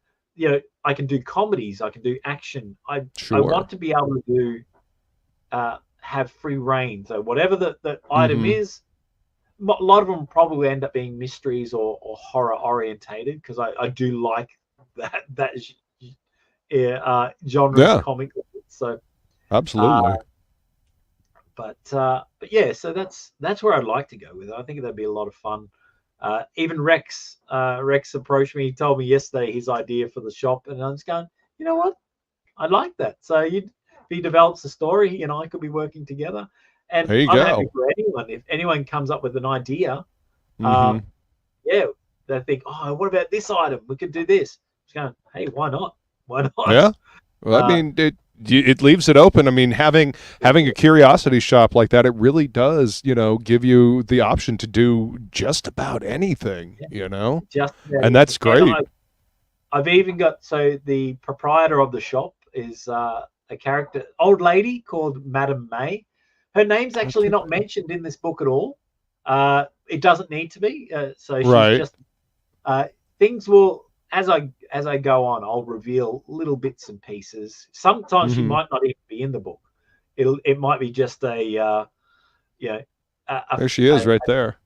I can do comedies. I can do action. I want to be able to do have free reign. So whatever the item is, a lot of them probably end up being mysteries or horror orientated, because I do like that genre of comic. So absolutely. But so that's where I'd like to go with it. I think that'd be a lot of fun. Even Rex approached me. He told me yesterday his idea for the shop, and I was going, you know what? I like that. So if he develops a story, he and I could be working together. And I'm happy for anyone. If anyone comes up with an idea, they think, oh, what about this item? We could do this. I was going, hey, why not? Why not? Yeah. Well, I mean, it leaves it open. I mean, having a curiosity shop like that, it really does, give you the option to do just about anything, and that's great. And I've even got, so the proprietor of the shop is a character, old lady called Madam May. Her name's actually not mentioned in this book at all. It doesn't need to be. So she's just things will, as I go on, I'll reveal little bits and pieces. Sometimes she might not even be in the book. It might be just there she is right there.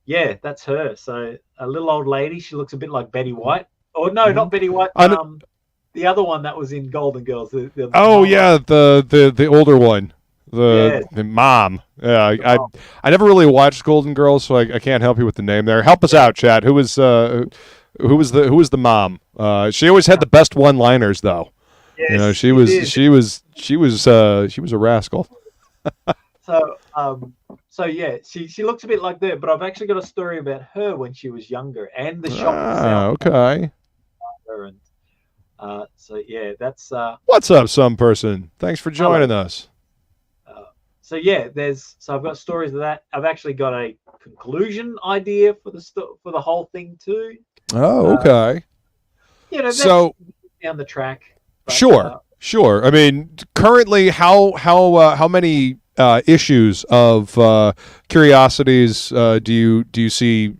Yeah, that's her. So a little old lady. She looks a bit like Betty White. Oh no, not Betty White. The other one that was in Golden Girls. The older one. The mom. Yeah, I never really watched Golden Girls, so I can't help you with the name there. Help us out, chat. Who was the mom? She always had the best one-liners, though. Yes, she was a rascal. So she looks a bit like that, but I've actually got a story about her when she was younger and the shop itself. Okay. And that's what's up, some person. Thanks for joining us. I've got stories of that. I've actually got a conclusion idea for the whole thing too. Oh, okay. So down the track. But, sure. I mean, currently, how many issues of Curiosities do you see?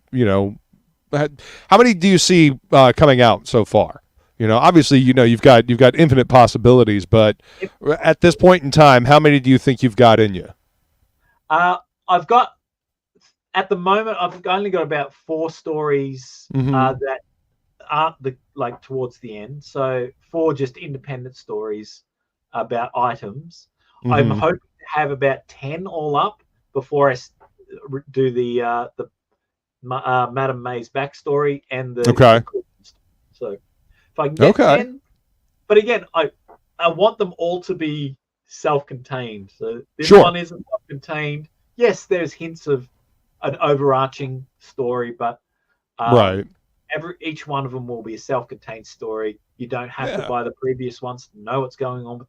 How many do you see coming out so far? Obviously, you've got infinite possibilities, but at this point in time, how many do you think you've got in you? I've got, at the moment, I've only got about 4 stories that aren't towards the end. So 4 just independent stories about items. I'm hoping to have about 10 all up before I do the Madame May's backstory and the Okay. So if I can get Okay. 10, but again, I want them all to be self-contained. So this Sure. one isn't self-contained. Yes, there's hints of an overarching story, but Right. each one of them will be a self-contained story. You don't have to buy the previous ones to know what's going on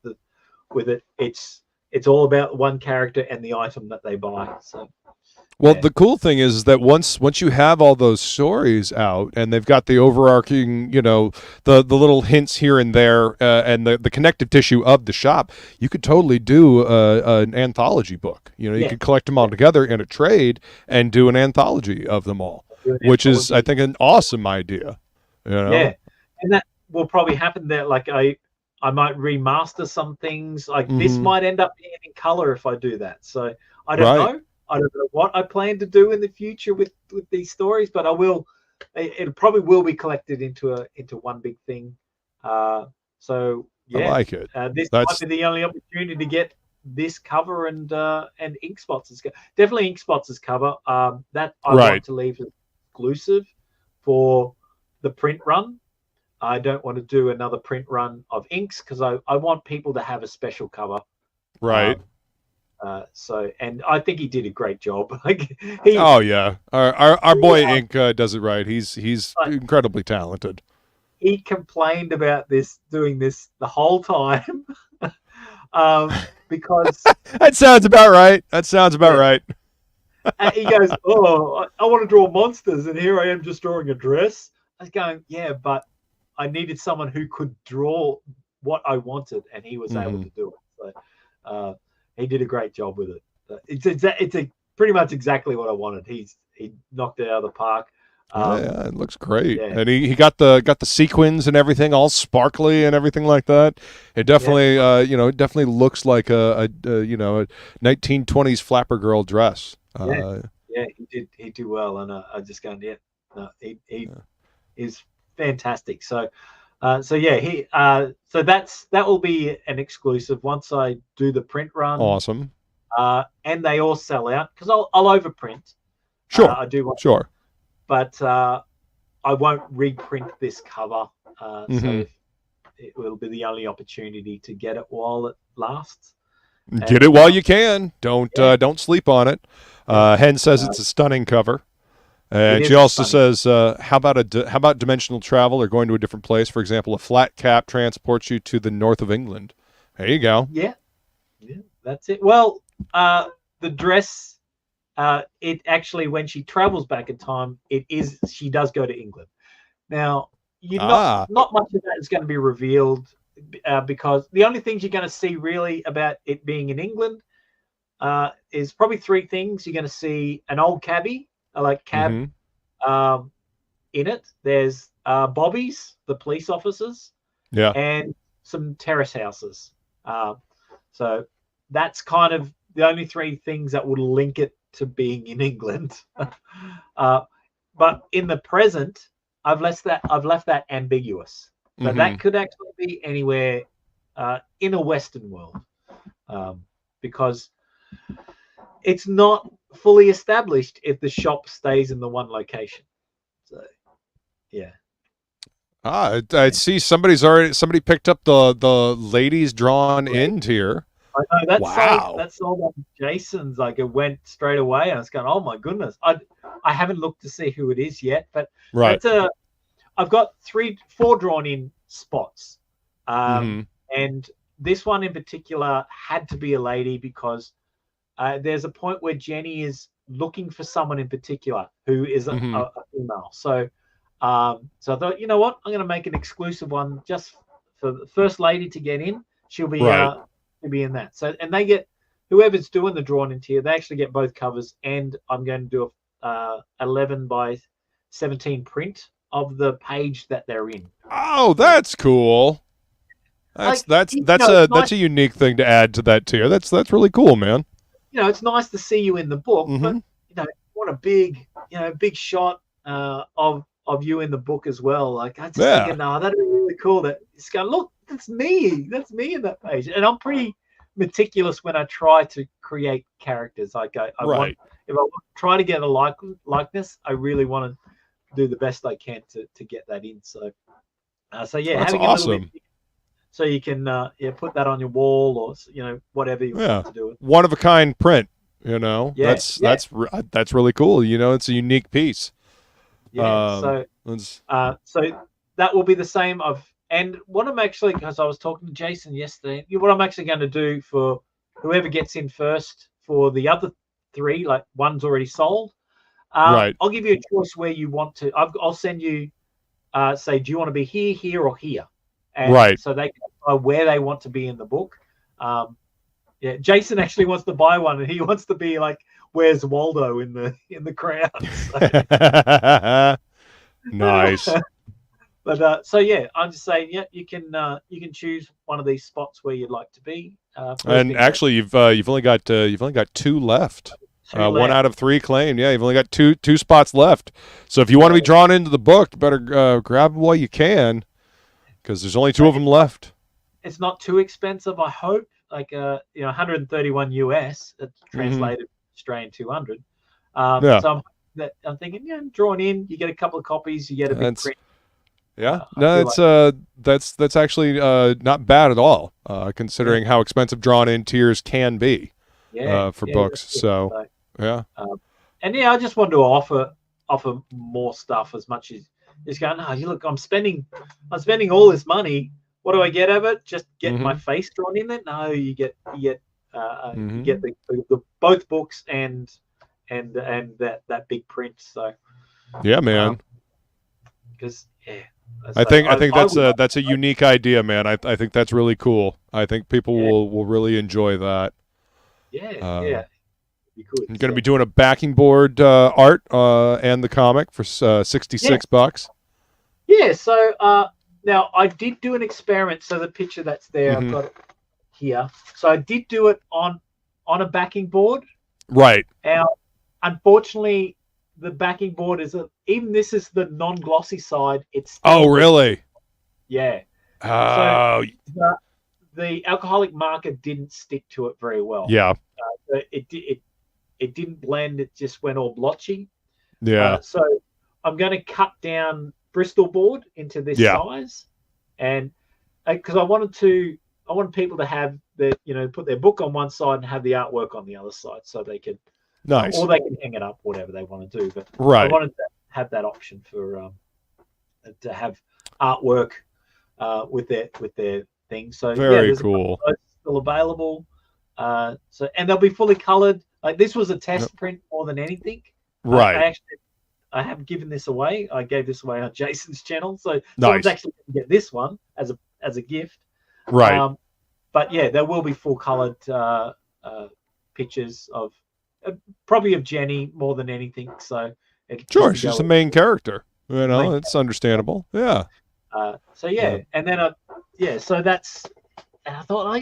with it. It's all about one character and the item that they buy. So well, the cool thing is that once you have all those stories out and they've got the overarching, you know, the little hints here and there, and the connective tissue of the shop, you could totally do an anthology book. You know, you could collect them all together in a trade and do an anthology of them all, which is, I think, an awesome idea. You know? Yeah, and that will probably happen there. Like I might remaster some things. Like this might end up being in color if I do that. So I don't know. I don't know what I plan to do in the future with these stories, but I will. It probably will be collected into one big thing. So yeah, I like it. This might be the only opportunity to get this cover and Ink Spots' definitely Ink Spots' cover. That I want to leave as exclusive for the print run. I don't want to do another print run of inks because I want people to have a special cover. Right. So, and I think he did a great job. Oh yeah, our boy Ink does it right. He's incredibly talented. He complained about doing this the whole time, because that sounds about right. That sounds about right. And he goes, "Oh, I want to draw monsters, and here I am just drawing a dress." I was going, "Yeah, but I needed someone who could draw what I wanted, and he was able to do it." So he did a great job with it. It's pretty much exactly what I wanted. He knocked it out of the park. Yeah, it looks great, and he got the sequins and everything all sparkly and everything like that. It definitely, you know, it definitely looks like a 1920s flapper girl dress. Yeah, he did well, and I just going, he is fantastic. So that will be an exclusive once I do the print run. Awesome. And they all sell out because I'll overprint. Sure, I do want, sure, but I won't reprint this cover. So it will be the only opportunity to get it while it lasts. Get it while you can. Don't sleep on it. Hen says it's a stunning cover. And she also says, how about dimensional travel or going to a different place? For example, a flat cap transports you to the north of England. There you go. Yeah, that's it. Well, the dress, it actually, when she travels back in time, she does go to England. Now, not much of that is going to be revealed because the only things you're going to see really about it being in England is probably three things. You're going to see an old cabbie. Like cab in it. There's bobbies, the police officers, and some terrace houses. So that's kind of the only three things that would link it to being in England. But in the present, I've left that ambiguous. So that could actually be anywhere in a Western world, because it's not fully established if the shop stays in the one location. So yeah. I see somebody picked up the ladies drawn in here. I know that's sold on Jason's. Like it went straight away, and I was going, "Oh my goodness!" I haven't looked to see who it is yet, but I've got 4 drawn in spots, and this one in particular had to be a lady because there's a point where Jenny is looking for someone in particular who is a female. So I thought, you know what, I'm going to make an exclusive one just for the first lady to get in. She'll be in that. So, and they get, whoever's doing the drawn into here, they actually get both covers, and I'm going to do a 11 by 17 print of the page that they're in. Oh, that's cool. That's a unique thing to add to that tier. That's really cool, man. You know, it's nice to see you in the book, but you know, what a big shot of you in the book as well. Like I just thinking, that'd be really cool. That it's going, look, that's me in that page, and I'm pretty meticulous when I try to create characters. I want, if I try to get a likeness, I really want to do the best I can to get that in. So yeah, that's having awesome. a little bit, so you can put that on your wall, or whatever you want to do it. One of a kind print. Yeah, that's really cool. It's a unique piece. Yeah. So that will be the same. And what I'm actually, because I was talking to Jason yesterday, what I'm actually going to do for whoever gets in first for the other 3, like one's already sold. Right. I'll give you a choice where you want to. I'll send you, say, do you want to be here, here, or here? And right. So they can decide where they want to be in the book. Yeah, Jason actually wants to buy one, and he wants to be like, "Where's Waldo in the crowd?" So. Nice. But so yeah, I'm just saying, yeah, you can choose one of these spots where you'd like to be. And actually, you've only got 2 left. 1 out of 3 claimed. Yeah, you've only got two spots left. So if you want to be drawn into the book, you better grab them while you can, because there's only 2 of them left. It's not too expensive, I hope. Like 131 US, that's translated Australian 200. So I'm thinking, drawn in, you get a couple of copies, you get a big print. Yeah, no, that's actually not bad at all, considering how expensive drawn in tiers can be for books. So yeah, and I just wanted to offer more stuff as much as just going. Oh, look, I'm spending all this money. What do I get of it? Just get my face drawn in there? No, you get the both books and that big print. So yeah, man. Because I think that's a unique idea, man. I think that's really cool. I think people will really enjoy that. Yeah. I'm going to be doing a backing board art and the comic for $66. Yeah. So now I did do an experiment. So the picture that's there, I've got it here. So I did do it on a backing board. Right. Now, unfortunately, the backing board even this is the non-glossy side. It's still really? Yeah. Oh. So the alcoholic marker didn't stick to it very well. Yeah. It didn't blend. It just went all blotchy. Yeah. So I'm going to cut down Bristol board into this size, and because I want people to have put their book on one side and have the artwork on the other side, so they can. Nice. Or they can hang it up, whatever they want to do. But I wanted to have that option for to have artwork with their thing. So very cool. Still available. And they'll be fully colored. Like this was a test print more than anything. Right. I have given this away. I gave this away on Jason's channel, so someone's actually going to get this one as a gift. Right. But yeah, there will be full colored pictures of. Probably of Jenny more than anything. So sure, she's the main character. It's understandable. Yeah. So yeah, and then so that's. And I thought,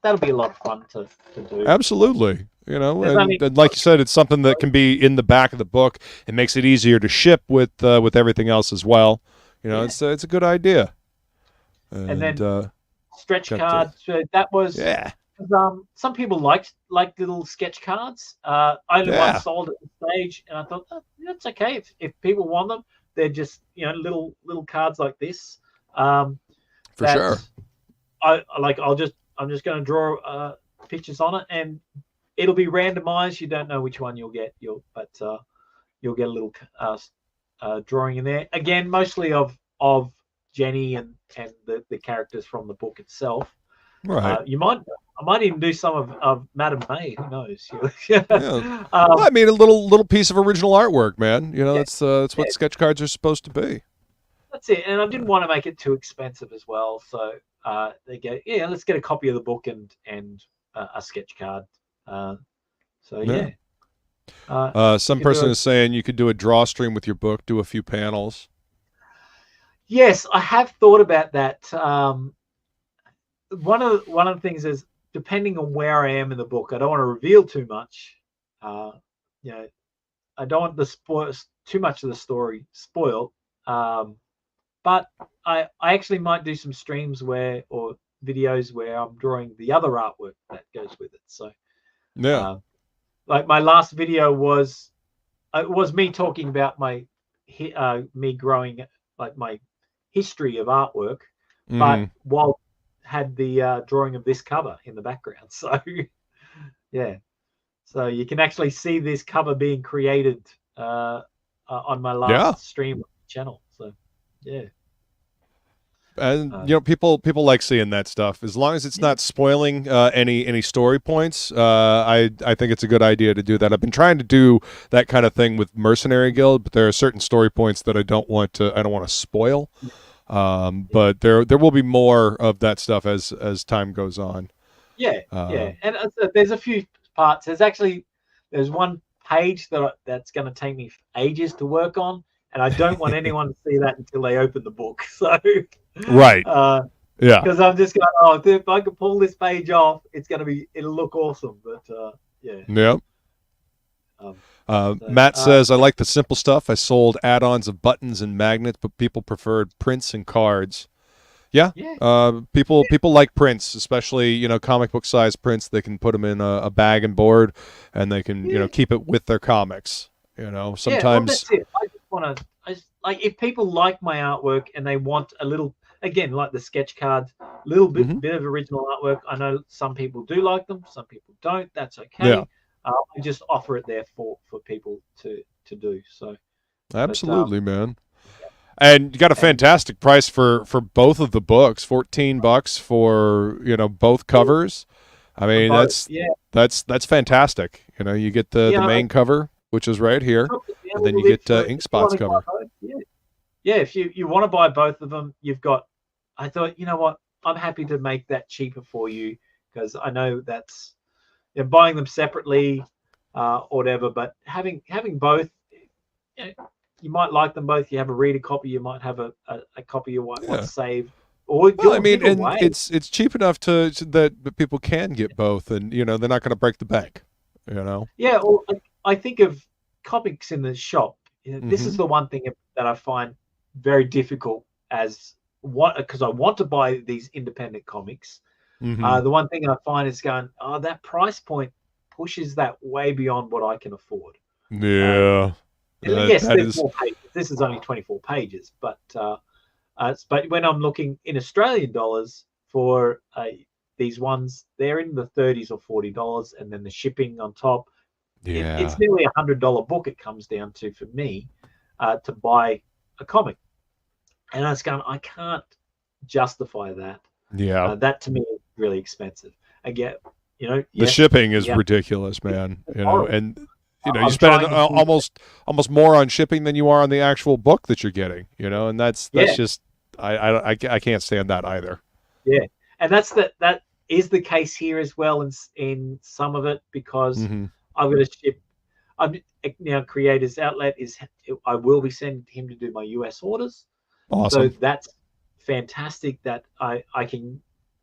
that'll be a lot of fun to do. Absolutely. And like you said, it's something that can be in the back of the book. It makes it easier to ship with everything else as well. It's a good idea. And then stretch cards. That was some people liked little sketch cards. I only one sold at the stage, and I thought that's okay if people want them. They're just little cards like this. For sure. I'm just going to draw pictures on it, and it'll be randomized. You don't know which one you'll get. You'll get a little drawing in there. Again, mostly of Jenny and the characters from the book itself. Right. I might even do some of Madame May. Who knows? I mean, a little piece of original artwork, man. That's what sketch cards are supposed to be. That's it. And I didn't want to make it too expensive as well. So they go, let's get a copy of the book and a sketch card. Some person is saying you could do a draw stream with your book, do a few panels. Yes, I have thought about that. One of the things is, depending on where I am in the book, I don't want to reveal too much. I don't want too much of the story spoiled. But I actually might do some streams or videos where I'm drawing the other artwork that goes with it. So Yeah. like my last video was me talking about me growing, like my history of artwork, but while had the drawing of this cover in the background. So yeah, so you can actually see this cover being created on my last stream channel. So yeah. And you know, people like seeing that stuff as long as it's not spoiling any story points. I think it's a good idea to do that. I've been trying to do that kind of thing with Mercenary Guild, but there are certain story points that I don't want to spoil. But there will be more of that stuff as time goes on. Yeah, and there's a few parts. There's one page that's going to take me ages to work on, and I don't want anyone to see that until they open the book. So right, yeah, because I'm just going, oh, if I could pull this page off, it'll look awesome. But yeah, yep. Matt says, I like the simple stuff. I sold add-ons of buttons and magnets, but people preferred prints and cards. Yeah. People like prints, especially, you know, comic book size prints. They can put them in a bag and board, and they can, you know, keep it with their comics. You know, sometimes. That's it. I just want to, like, if people like my artwork and they want a little, again, like the sketch cards, little bit of original artwork. I know some people do like them, some people don't. That's okay. Yeah. I just offer it there for people to do. So. Absolutely, man. And you got a fantastic price for both of the books, $14 for, you know, both covers. I mean, that's fantastic. You know, you get the main cover, which is right here, and then you get Ink Spot's cover. Yeah, if you want to buy both of them, you've got. I thought, you know what, I'm happy to make that cheaper for you because I know that's buying them separately or whatever, but having both. You might like them both. You have a reader copy. You might have a copy you want to save. Or I mean, and it's cheap enough that people can get both, and you know they're not going to break the bank. You know. Yeah, well, I think of comics in the shop. You know, this is the one thing that I find very difficult because I want to buy these independent comics. The one thing I find is going, that price point pushes that way beyond what I can afford. Yeah. Yes, there's more pages. This is only 24 pages, but when I'm looking in Australian dollars for these ones, they're in the $30s or $40, and then the shipping on top. Yeah, it's nearly $100 book. It comes down to for me to buy a comic, and I was going, I can't justify that. Yeah, that to me is really expensive. Again, you know, the shipping is ridiculous, man. You know, and. You know, you spend almost more on shipping than you are on the actual book that you're getting. You know, and that's just I can't stand that either. Yeah, and that is the case here as well in some of it because I'm going to ship. Creators Outlet I will be sending him to do my US orders. Awesome. So that's fantastic that I can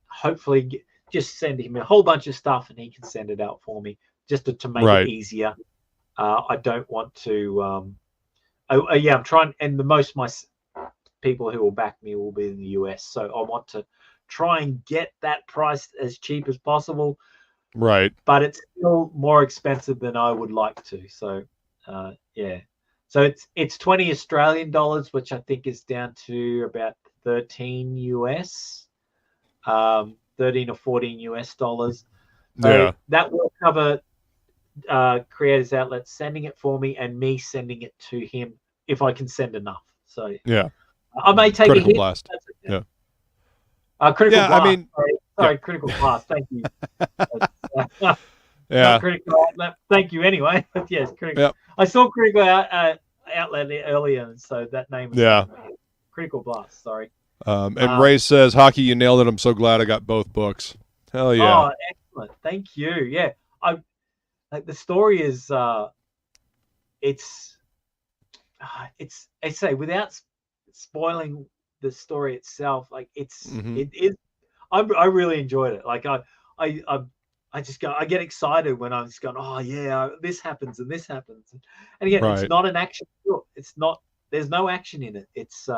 hopefully just send him a whole bunch of stuff and he can send it out for me just to make it easier. I don't want to. I'm trying, and most of my people who will back me will be in the US, so I want to try and get that price as cheap as possible. Right. But it's still more expensive than I would like to. So, So it's 20 Australian dollars, which I think is down to about 13 US, 13 or 14 US dollars. So that will cover. Creators Outlet sending it for me and me sending it to him if I can send enough. So I may take Critical a hit. Blast. Critical Blast. I mean, sorry, Critical Blast. Thank you. Critical Outlet. Thank you anyway. But yes, Critical. Yep. I saw Critical Outlet earlier, and so that name was Critical Blast. Sorry. And Ray says, Hocky, you nailed it. I'm so glad I got both books. Hell yeah. Oh, excellent. Thank you. Yeah. Like the story is, it's I say without spoiling the story itself, like it is. I really enjoyed it. Like I just get excited when I'm just going, oh yeah, this happens and this happens, and again, it's not an action book. It's not. There's no action in it. It's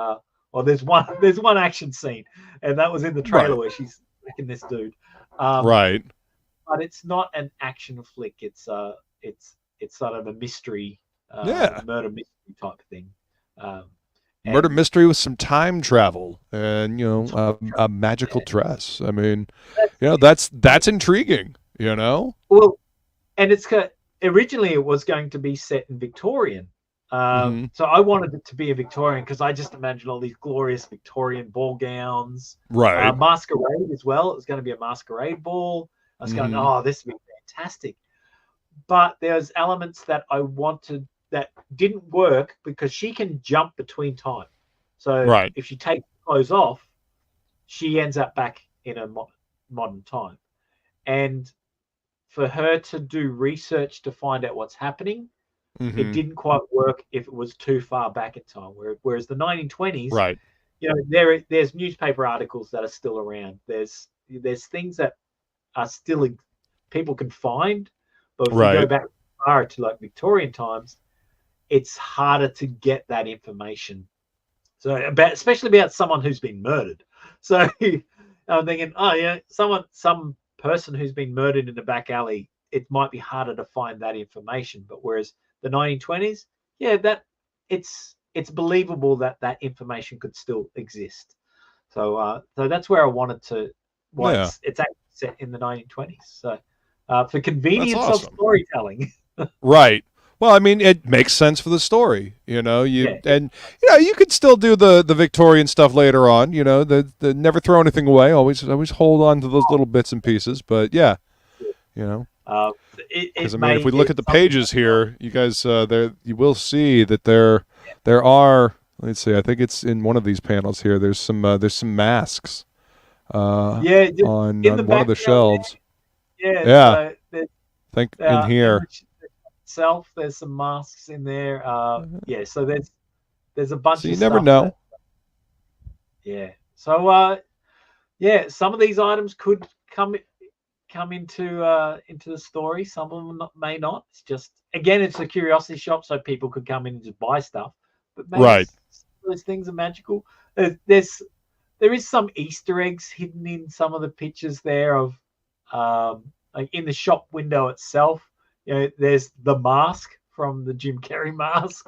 there's one action scene, and that was in the trailer where she's wrecking this dude. but it's not an action flick. It's sort of a mystery, murder mystery type thing. Murder mystery with some time travel and a magical dress. I mean, that's intriguing. Well, and originally it was going to be set in Victorian. So I wanted it to be a Victorian because I just imagined all these glorious Victorian ball gowns. Right. Masquerade as well. It was going to be a masquerade ball. I was going, oh, this would be fantastic. But there's elements that I wanted that didn't work because she can jump between time. So if she takes clothes off, she ends up back in a modern time. And for her to do research to find out what's happening, it didn't quite work if it was too far back in time. Whereas the 1920s, there's newspaper articles that are still around. There's things that are still people can find, but if you go back far to like Victorian times, it's harder to get that information. So especially about someone who's been murdered. So I'm thinking, some person who's been murdered in a back alley, it might be harder to find that information. But whereas the 1920s, it's believable that information could still exist. So that's where I wanted to. It's actually set in the 1920s. So for convenience of storytelling. Right. Well, I mean, it makes sense for the story, and you could still do the Victorian stuff later on, the never throw anything away. Always hold on to those little bits and pieces. But because I mean, if we look at the pages here, you guys, you will see that there are. Let's see. I think it's in one of these panels here. There's some masks. On one of the shelves. Yeah. So I think in here. Itself, there's some masks in there. So there's a bunch. So you of never stuff know. So some of these items could come into the story. Some of them may not. It's just, again, it's a curiosity shop, so people could come in and just buy stuff. But maybe those things are magical. There is some Easter eggs hidden in some of the pictures there of like in the shop window itself. There's the mask from the Jim Carrey mask.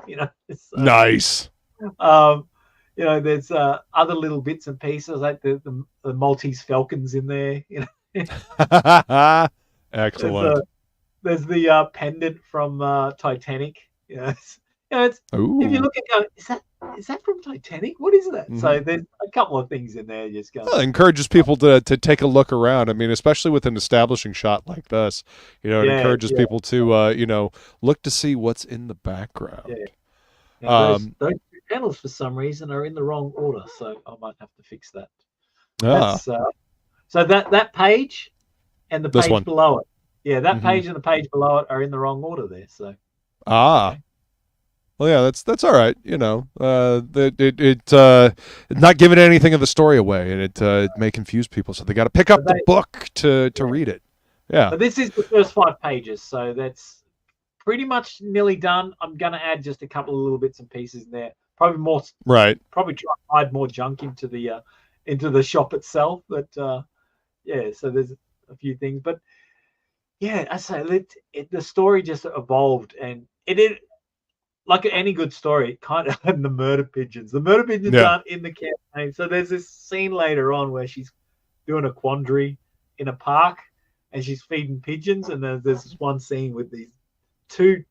Nice. There's other little bits and pieces like the Maltese Falcons in there. Excellent. There's the pendant from Titanic. If you look at is that from Titanic? What is that? So there's a couple of things in there. Just going. Well, it encourages people to take a look around. I mean, especially with an establishing shot like this, it encourages people to look to see what's in the background. Those panels for some reason are in the wrong order, so I might have to fix that. So that page and the page below it, that page and the page below it are in the wrong order there. So well, yeah, that's all right. Not giving anything of the story away, and it may confuse people, so they got to pick up the book to read it. Yeah. But this is the first 5 pages, so that's pretty much nearly done. I'm going to add just a couple of little bits and pieces in there. Probably more. Right. Probably try to hide more junk into the shop itself, but so there's a few things, but I say the story just evolved, and it like any good story, it kind of had the murder pigeons. The murder pigeons aren't in the campaign. So there's this scene later on where she's doing a quandary in a park and she's feeding pigeons. And there's this one scene with these 2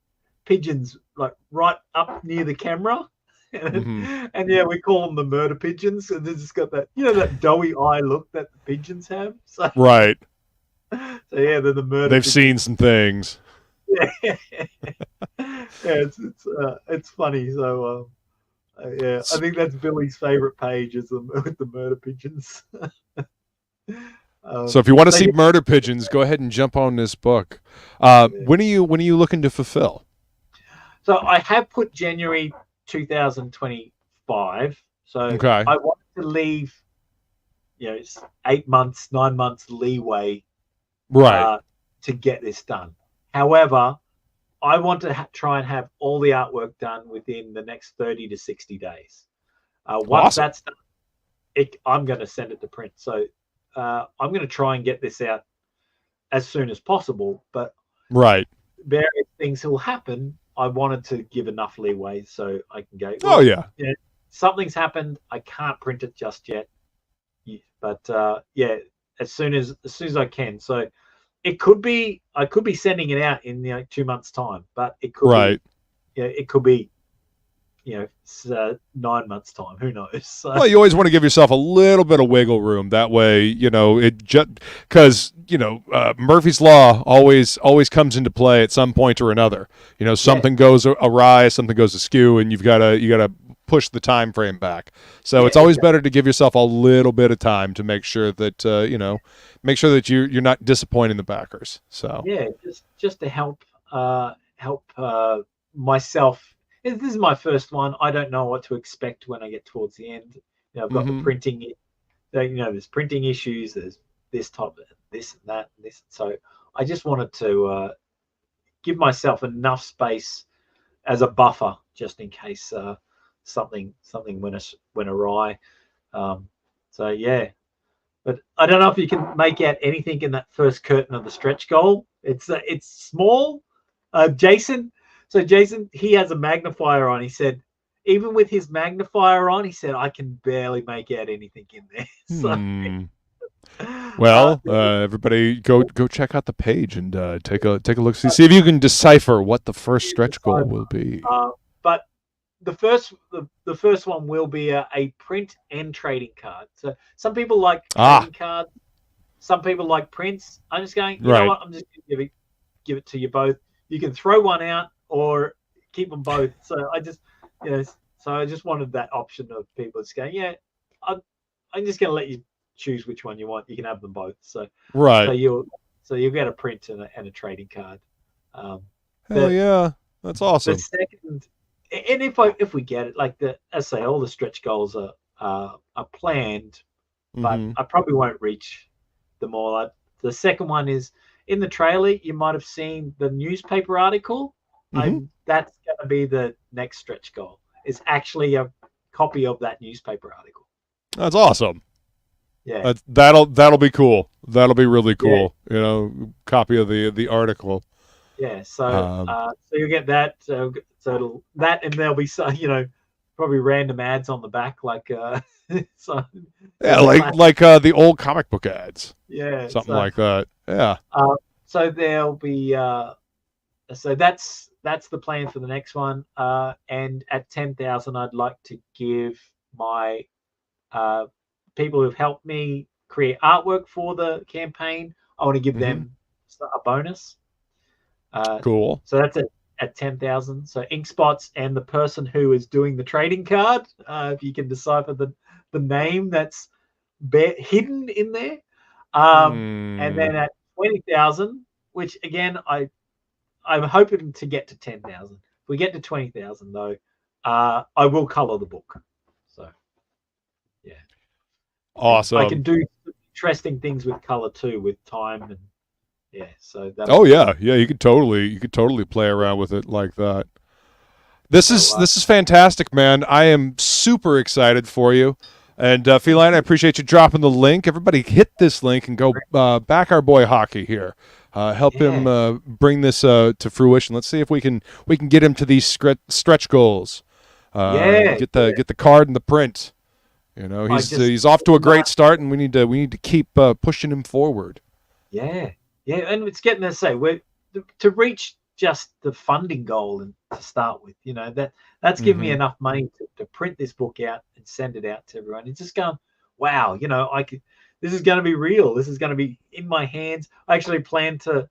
pigeons like right up near the camera. And we call them the murder pigeons. And they've just got that, that doughy eye look that the pigeons have. So, right. So they're the murder They've pigeons. seen some things. It's funny. So I think that's Billy's favorite page is with the murder pigeons. So if you want to see murder pigeons, go ahead and jump on this book. When are you looking to fulfill? So I have put January 2025. So I want to leave 8 months, 9 months leeway to get this done. However, I want to try and have all the artwork done within the next 30 to 60 days. Once that's done, I'm going to send it to print. So I'm going to try and get this out as soon as possible, but Right. various things will happen. I wanted to give enough leeway so I can go, Oh, yeah. Something's happened. I can't print it just yet. But as soon as I can. So I could be sending it out in 2 months' time, but it could be 9 months' time. Who knows? So, well, you always want to give yourself a little bit of wiggle room. That way, it just because Murphy's Law always comes into play at some point or another. Something goes awry, something goes askew, and you gotta push the time frame back. So it's always better to give yourself a little bit of time to make sure that you're not disappointing the backers. So just to help myself. This is my first one. I don't know what to expect when I get towards the end. I've got the printing. There's printing issues. There's this type of this and that and this. So I just wanted to give myself enough space as a buffer, just in case something went awry. So yeah, but I don't know if you can make out anything in that first curtain of the stretch goal. It's small. Jason, he has a magnifier on. He said, even with his magnifier on, he said, I can barely make out anything in there. So, well, everybody, go check out the page and take a look. See if you can decipher what the first stretch goal will be. But the first one will be a print and trading card. So some people like trading cards, some people like prints. I'm just going, you know what? I'm just going to give it to you both. You can throw one out or keep them both. So I just, I just wanted that option of people just going, I'm just going to let you choose which one you want. You can have them both. So so you'll get a print and a trading card. Hell yeah, that's awesome. The second, and if we get it, like I say, all the stretch goals are planned, but I probably won't reach them all. The second one is in the trailer. You might have seen the newspaper article. That's going to be the next stretch goal. It's actually a copy of that newspaper article. That's awesome. Yeah, that'll be cool. That'll be really cool. Copy of the article. Yeah, so you'll get that. So that, and there'll be probably random ads on the back, like so. Yeah, like the old comic book ads. Yeah, something like that. Yeah. So there'll be so that's the plan for the next one. And at 10,000, I'd like to give my people who've helped me create artwork for the campaign. I want to give them a bonus. Cool. So that's at 10,000. So ink spots and the person who is doing the trading card. If you can decipher the name that's hidden in there. And then at 20,000, which again I'm hoping to get to 10,000. If we get to 20,000 though, I will color the book. So yeah, awesome. I can do interesting things with color too, with time and so that. Oh yeah, you could totally play around with it like that. This is fantastic, man. I am super excited for you. And Feline, I appreciate you dropping the link. Everybody hit this link and go back our boy Hocky here. Help him bring this to fruition. Let's see if we can get him to these stretch goals. Get the card and the print. He's off to a great start, and we need to keep pushing him forward. Yeah, and it's getting to say to reach just the funding goal and to start with. That's given me enough money to print this book out and send it out to everyone. It's just going, wow, this is going to be real. This is going to be in my hands. I actually plan to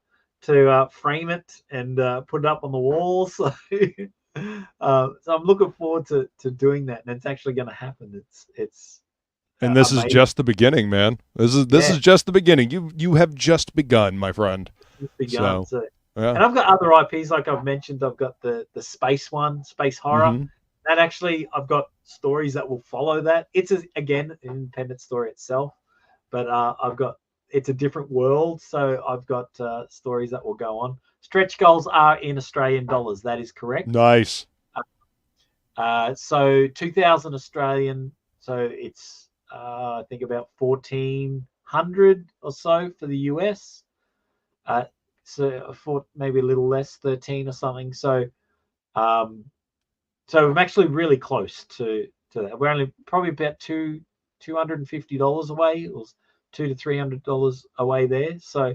frame it and put it up on the wall. So, so I'm looking forward to doing that, and it's actually going to happen. It's and this amazing. Is just the beginning, man. This is just the beginning. You have just begun, my friend. It's begun. And I've got other IPs, like I've mentioned. I've got the space one, space horror. That actually, I've got stories that will follow that. It's again an independent story itself, but it's a different world, so I've got stories that will go on. Stretch goals are in Australian dollars. That is correct. Nice. So 2,000 Australian. So it's I think about 1,400 or so for the US. So I thought maybe a little less, 13 or something. So so I'm actually really close to that. We're only probably about $250 away, or $200 to $300 away there. So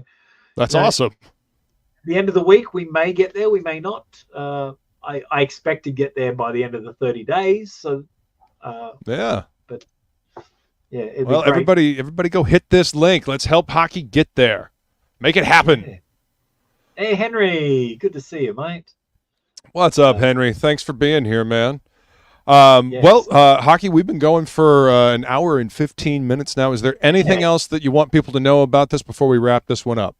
That's awesome. the end of the week, we may get there, we may not. I expect to get there by the end of the 30 days. So Yeah. but yeah, it'd Well, be great. everybody go hit this link. Let's help Hocky get there. Make it happen. Yeah. Hey, Henry, good to see you, mate. What's up, Henry? Thanks for being here, man. Yes. Well, Hocky, we've been going for an hour and 15 minutes now. Is there anything else that you want people to know about this before we wrap this one up?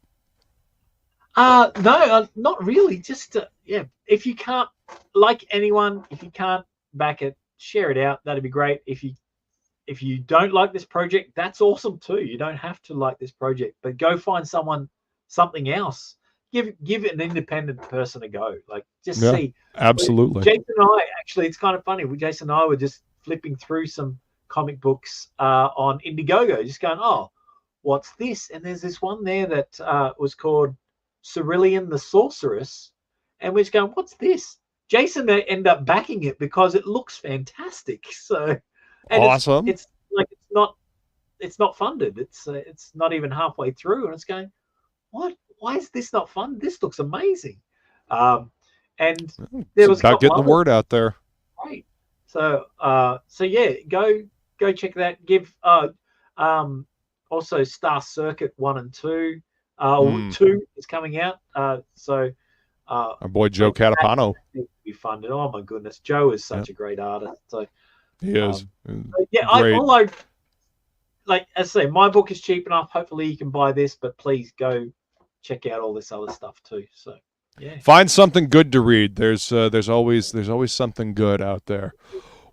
No, not really. Just yeah, if you can't, like anyone, if you can't back it, share it out. That'd be great. If you don't like this project, that's awesome too. You don't have to like this project, but go find something else. Give an independent person a go. Like just see. Absolutely. Jason and I, actually, it's kind of funny. Jason and I were just flipping through some comic books on Indiegogo, just going, oh, what's this? And there's this one there that was called Cerulean the Sorceress, and we're just going, what's this? Jason ended up backing it because it looks fantastic. So, and awesome. It's like it's not funded. It's not even halfway through, and it's going, what? Why is this not fun? This looks amazing. And there was about getting the word out there. Right. So yeah, go check that. Give also Star Circuit 1 and 2. 2 is coming out. So our boy Joe Catapano. Be funded. Oh my goodness, Joe is such a great artist. So he is. Yeah, although, like as I say, my book is cheap enough. Hopefully you can buy this, but please go check out all this other stuff too. So yeah, find something good to read. There's always something good out there.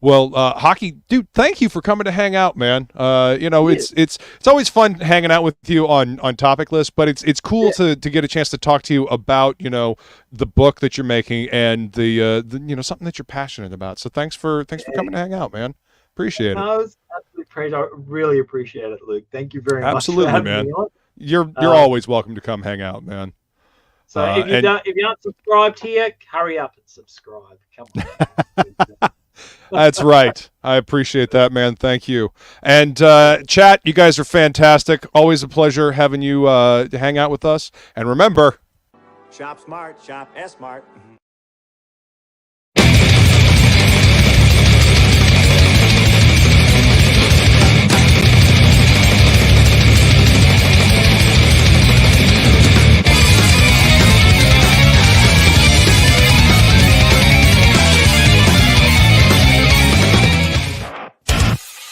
Well, Hocky, dude, thank you for coming to hang out, man. It's always fun hanging out with you on Topic List, but it's cool to get a chance to talk to you about the book that you're making and the something that you're passionate about. So thanks for coming to hang out, man. Appreciate it. No, it's absolutely crazy. I really appreciate it, Luke. Thank you very much. Absolutely, man. You're always welcome to come hang out, man. So if you aren't subscribed here, hurry up and subscribe. Come on. That's right. I appreciate that, man. Thank you. And chat, you guys are fantastic. Always a pleasure having you hang out with us. And remember, Shop smart, shop S-Mart.